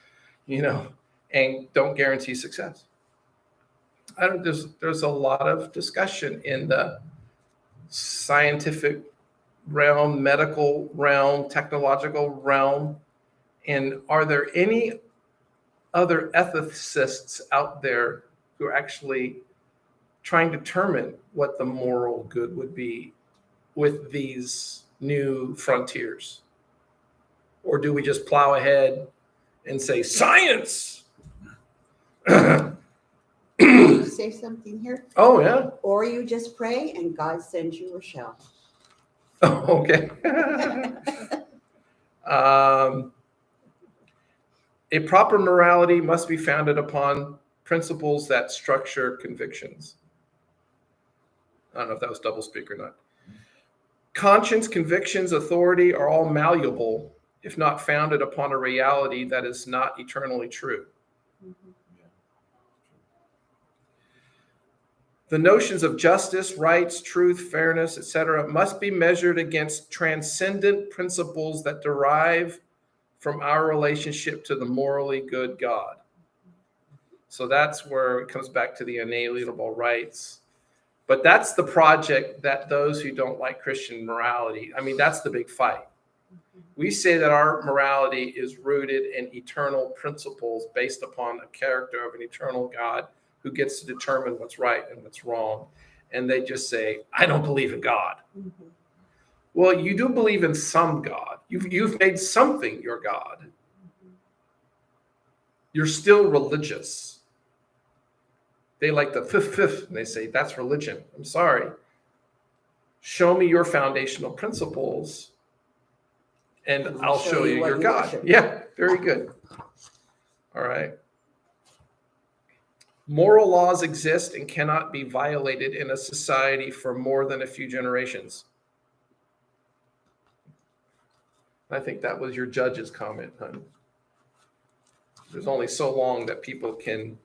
and don't guarantee success? There's a lot of discussion in the scientific realm, medical realm, technological realm. And are there any other ethicists out there who are actually trying to determine what the moral good would be with these new frontiers? Or do we just plow ahead and say, science? Can you say something here? Oh, yeah. Or you just pray and God sends you a shell. Oh, okay. A proper morality must be founded upon principles that structure convictions. I don't know if that was doublespeak or not. Conscience, convictions, authority are all malleable if not founded upon a reality that is not eternally true. The notions of justice, rights, truth, fairness, etc., must be measured against transcendent principles that derive from our relationship to the morally good God. So that's where it comes back to the inalienable rights. But that's the project that those who don't like Christian morality, that's the big fight. We say that our morality is rooted in eternal principles based upon a character of an eternal God who gets to determine what's right and what's wrong. And they just say, I don't believe in God. Mm-hmm. Well, you do believe in some God. You've made something your God. You're still religious. They like the fifth, and they say, that's religion. I'm sorry. Show me your foundational principles, and I'll show you your God. worship. Yeah, very good. All right. Moral laws exist and cannot be violated in a society for more than a few generations. I think that was your judge's comment, honey. There's only so long that people can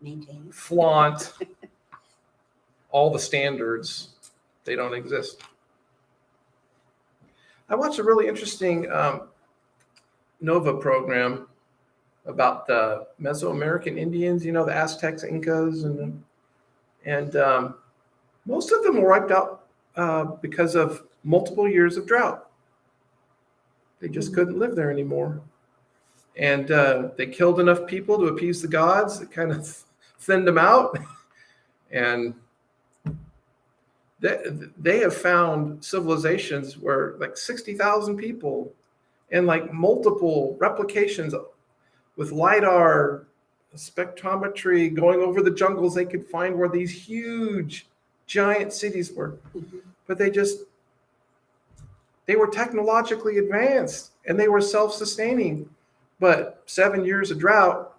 Maintain. flaunt all the standards. They don't exist. I watched a really interesting NOVA program about the Mesoamerican Indians, the Aztecs, Incas, and most of them were wiped out because of multiple years of drought. They just couldn't live there anymore. And they killed enough people to appease the gods that kind of thinned them out. And they have found civilizations where like 60,000 people and like multiple replications with LiDAR, spectrometry, going over the jungles, they could find where these huge, giant cities were. But they were technologically advanced and they were self-sustaining. But 7 years of drought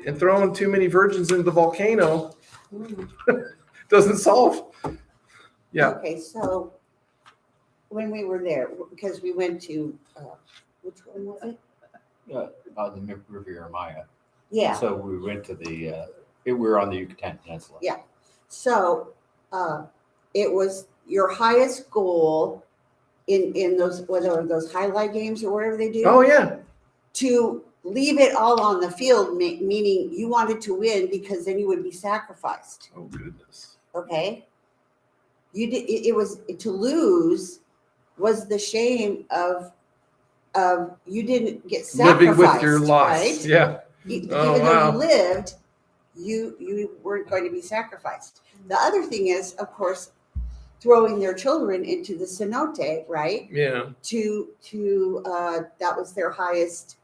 and throwing too many virgins into the volcano doesn't solve. Yeah. Okay, so when we were there, because we went to, which one was it? The Riviera Maya. Yeah, So we went to we were on the Yucatan Peninsula. Yeah. so it was your highest goal in those, whether those highlight games or whatever they do. Oh, yeah. To leave it all on the field, meaning you wanted to win because then you would be sacrificed. Oh, goodness. Okay. You did. It was to lose was the shame of you didn't get sacrificed. Living with your loss. Right? Yeah. Even Oh, though wow. you lived, you weren't going to be sacrificed. The other thing is, of course, throwing their children into the cenote, right? Yeah. To that was their highest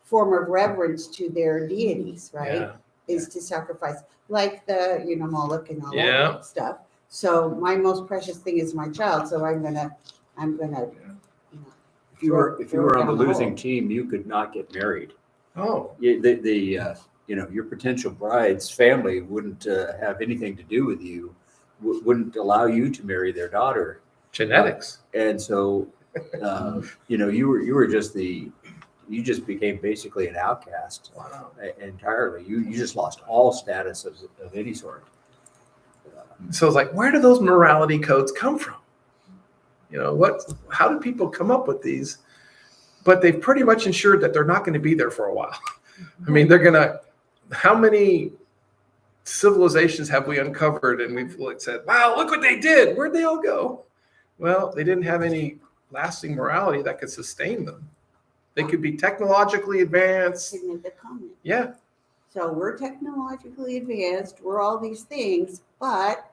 form of reverence to their deities, right? Yeah. Is to sacrifice, like the Moloch and all Yeah. that stuff. So my most precious thing is my child. So I'm gonna. If you were on the down the losing hole. team, you could not get married. Oh, Your potential bride's family wouldn't have anything to do with you wouldn't allow you to marry their daughter. Genetics. And so, you just became basically an outcast entirely. You just lost all status of any sort. So it's like, where do those morality codes come from? How do people come up with these? But they've pretty much ensured that they're not going to be there for a while. I mean, how many civilizations have we uncovered and we've said, wow, look what they did. Where'd they all go? Well, they didn't have any lasting morality that could sustain them. They could be technologically advanced. Can make a comment. Yeah. So we're technologically advanced, we're all these things, but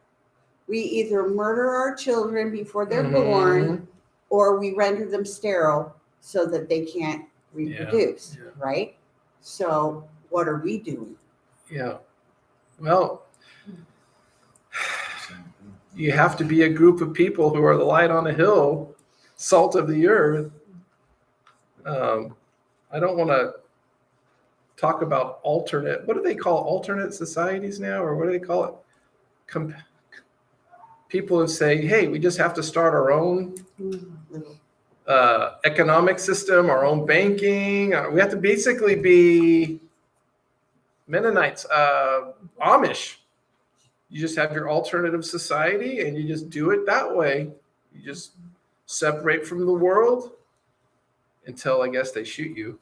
we either murder our children before they're born, or we render them sterile so that they can't reproduce, Yeah. right? So what are we doing? Yeah. Well, you have to be a group of people who are the light on the hill, salt of the earth. I don't want to talk about alternate. What do they call alternate societies now, or what do they call it? People who say, "Hey, we just have to start our own economic system, our own banking. We have to basically be Mennonites, Amish. You just have your alternative society, and you just do it that way. You just separate from the world until I guess they shoot you."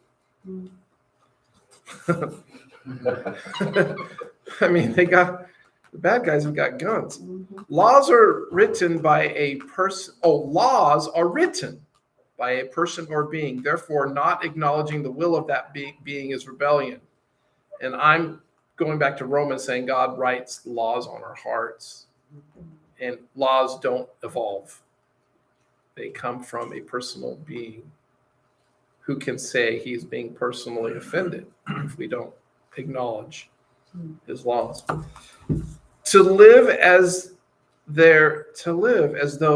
I mean, the bad guys have got guns. Laws are written by a person. Laws are written by a person or being. Therefore, not acknowledging the will of that being is rebellion. And I'm going back to Romans saying God writes laws on our hearts. And laws don't evolve. They come from a personal being who can say he's being personally offended if we don't acknowledge his laws. To live as though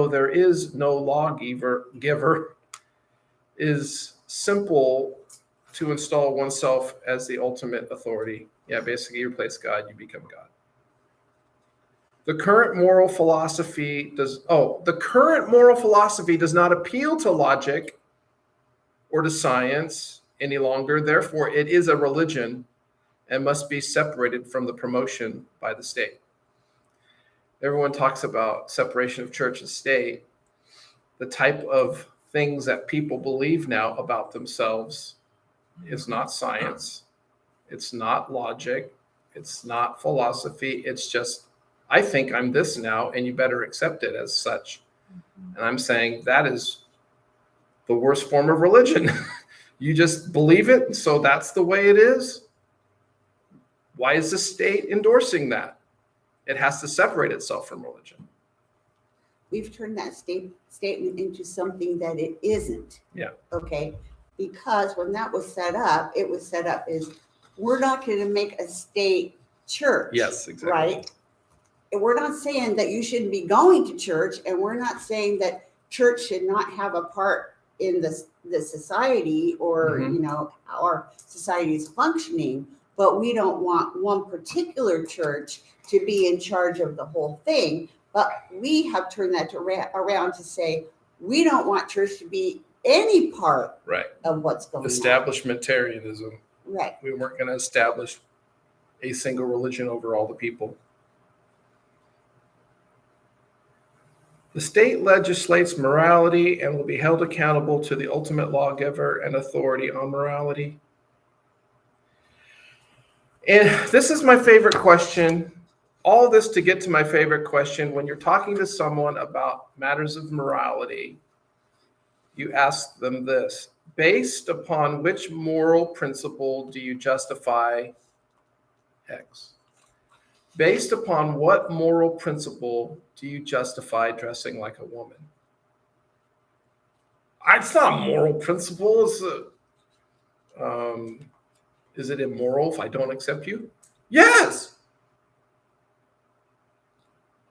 there is no lawgiver is simple to install oneself as the ultimate authority. Yeah, basically you replace God, you become God. The current moral philosophy does not appeal to logic or to science any longer. Therefore, it is a religion and must be separated from the promotion by the state. Everyone talks about separation of church and state. The type of things that people believe now about themselves is not science. It's not logic. It's not philosophy. It's just, I think I'm this now, and you better accept it as such. And I'm saying that is the worst form of religion. You just believe it, so that's the way it is. Why is the state endorsing that? It has to separate itself from religion. We've turned that statement into something that it isn't. Yeah. Okay. Because when that was set up, it was set up as we're not going to make a state church. Yes, exactly. Right. And we're not saying that you shouldn't be going to church, and we're not saying that church should not have a part in the society or how our society is functioning. But we don't want one particular church to be in charge of the whole thing. But we have turned that around to say we don't want church to be any part of what's going on. Establishmentarianism. Right. We weren't going to establish a single religion over all the people. The state legislates morality and will be held accountable to the ultimate lawgiver and authority on morality. And this is my favorite question. All this to get to my favorite question. When you're talking to someone about matters of morality, you ask them this: based upon which moral principle do you justify X? Based upon what moral principle do you justify dressing like a woman? It's not a moral principle. Is it immoral if I don't accept you? Yes.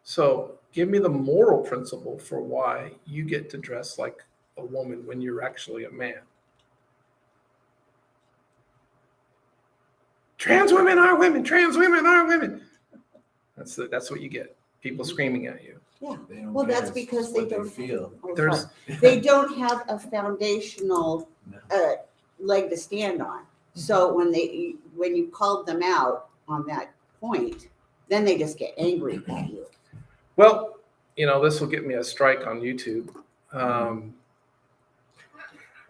So give me the moral principle for why you get to dress like a woman when you're actually a man. Trans women are women. Trans women are women. That's what you get. people screaming at you. They don't Well, care. that's It's because just they what don't- feel. Oh, There's- sorry. They don't have a foundational leg to stand on. So when you called them out on that point, then they just get angry at you. Well, this will get me a strike on YouTube.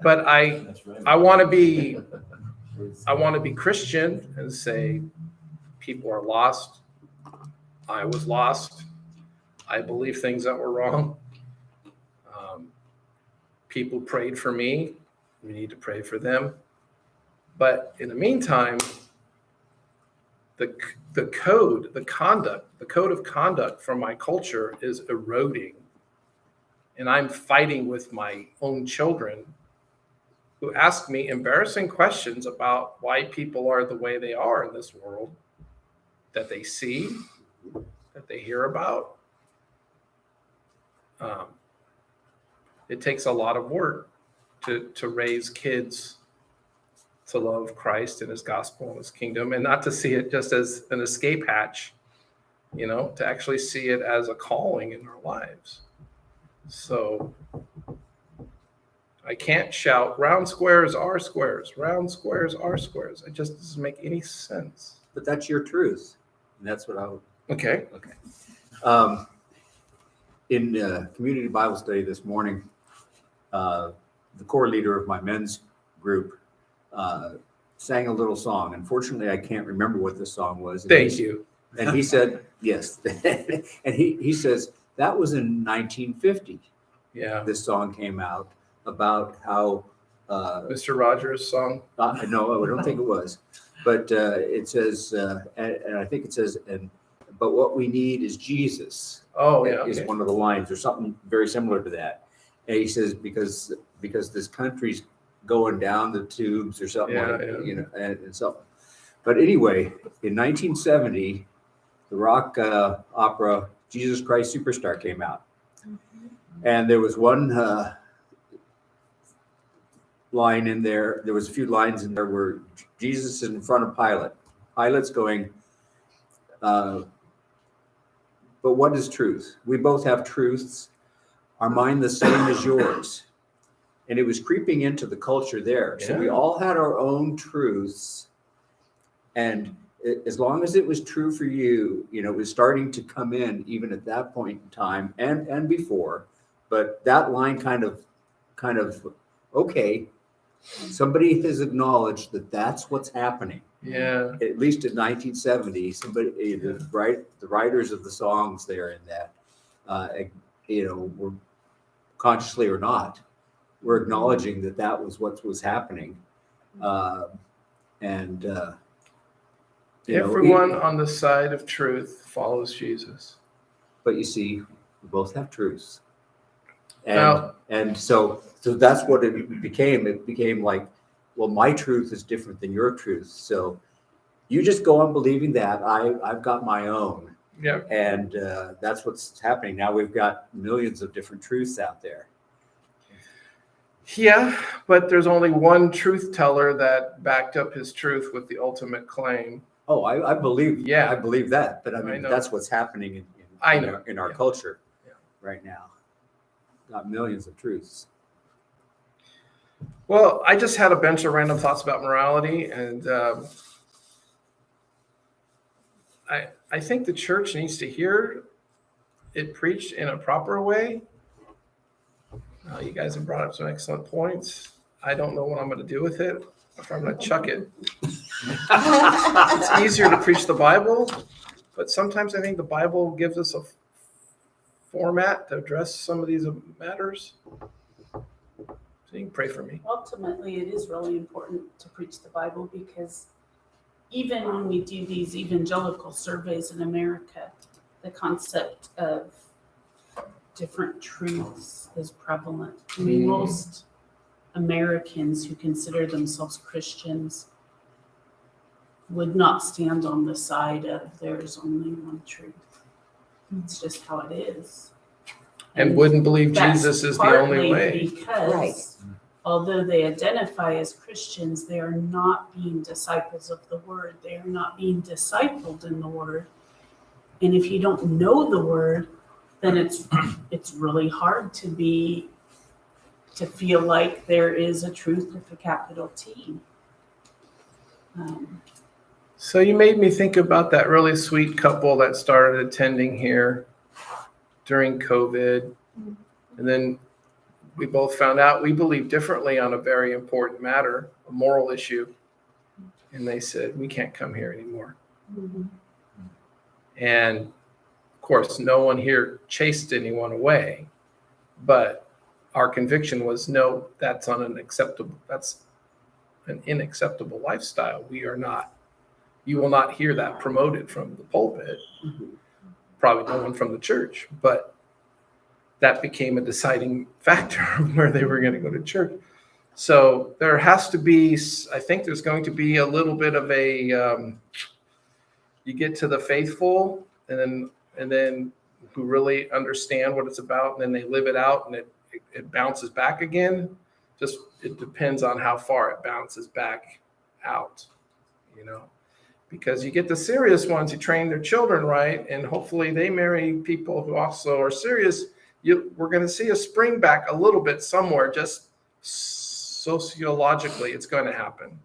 But That's right. I want to be Christian and say people are lost. I was lost. I believe things that were wrong. People prayed for me. We need to pray for them. But in the meantime, the code of conduct from my culture is eroding. And I'm fighting with my own children who ask me embarrassing questions about why people are the way they are in this world that they see, that they hear about. It takes a lot of work to raise kids to love Christ and his gospel and his kingdom, and not to see it just as an escape hatch, to actually see it as a calling in our lives. So I can't shout, round squares are squares, round squares are squares. It just doesn't make any sense. But that's your truth. And that's what I would. Okay. In community Bible study this morning, the core leader of my men's group sang a little song. Unfortunately, I can't remember what the song was. Thank you. And he said, yes. And he says, that was in 1950. Yeah. This song came out about how, Mr. Rogers' song. no, I don't think it was. But it says, and I think it says, but what we need is Jesus. Oh, yeah. Is Okay. one of the lines or something very similar to that. And he says, because this country's going down the tubes or something, Yeah, like, yeah. and so. But anyway, in 1970, the rock opera Jesus Christ Superstar came out. And there was one line in there. There was a few lines in there where Jesus is in front of Pilate. Pilate's going, but what is truth? We both have truths. Are mine the same as yours? And it was creeping into the culture there. So we Yeah. all had our own truths. And as long as it was true for you, it was starting to come in even at that point in time and before. But that line kind of, okay, somebody has acknowledged that that's what's happening. Yeah. At least in 1970, somebody, the writers of the songs there in that, were consciously or not, were acknowledging that was what was happening. Everyone on the side of truth follows Jesus. But you see, we both have truths. Now- And so that's what it became. It became like, well, my truth is different than your truth. So you just go on believing that. I've got my own. Yeah. And that's what's happening. Now we've got millions of different truths out there. Yeah, but there's only one truth teller that backed up his truth with the ultimate claim. Oh, I believe, Yeah. I believe that. But I I mean, know. that's what's happening I know. in our Yeah. culture Yeah. right now. Got millions of truths. Well, I just had a bunch of random thoughts about morality, and I think the church needs to hear it preached in a proper way. You guys have brought up some excellent points. I don't know what I'm going to do with it, if I'm going to chuck it. It's easier to preach the Bible, but sometimes I think the Bible gives us a format to address some of these matters. So you can pray for me. Ultimately, it is really important to preach the Bible because even when we do these evangelical surveys in America, the concept of different truths is prevalent. I mean, most Americans who consider themselves Christians would not stand on the side of there's only one truth. It's just how it is. And wouldn't believe That's Jesus is the only partly way. Right. Because although they identify as Christians, they are not being disciples of the word. They are not being discipled in the word. And if you don't know the word, then it's really hard to feel like there is a truth with a capital T. So you made me think about that really sweet couple that started attending here during COVID. And then we both found out we believe differently on a very important matter, a moral issue. And they said, we can't come here anymore. And of course, no one here chased anyone away, but our conviction was, no, that's an unacceptable lifestyle. You will not hear that promoted from the pulpit. Probably no one from the church, but that became a deciding factor of where they were going to go to church. So there has to be, I think there's going to be a little bit of a, you get to the faithful and then who really understand what it's about, and then they live it out, and it bounces back again. Just, it depends on how far it bounces back out, because you get the serious ones who train their children right, and hopefully they marry people who also are serious. We're going to see a spring back a little bit somewhere, just sociologically, it's going to happen.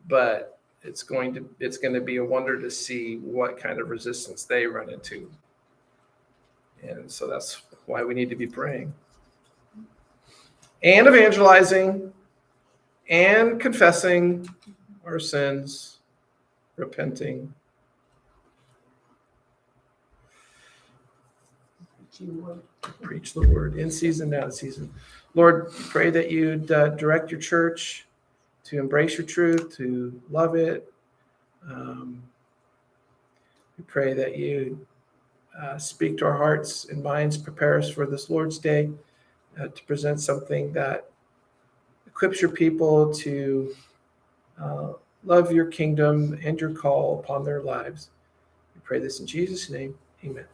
But it's going to be a wonder to see what kind of resistance they run into. And so that's why we need to be praying and evangelizing and confessing our sins, repenting. Preach the word in season, out of season. Lord, pray that you'd direct your church to embrace your truth, to love it. We pray that you speak to our hearts and minds, prepare us for this Lord's Day to present something that equips your people to love your kingdom and your call upon their lives. We pray this in Jesus' name. Amen.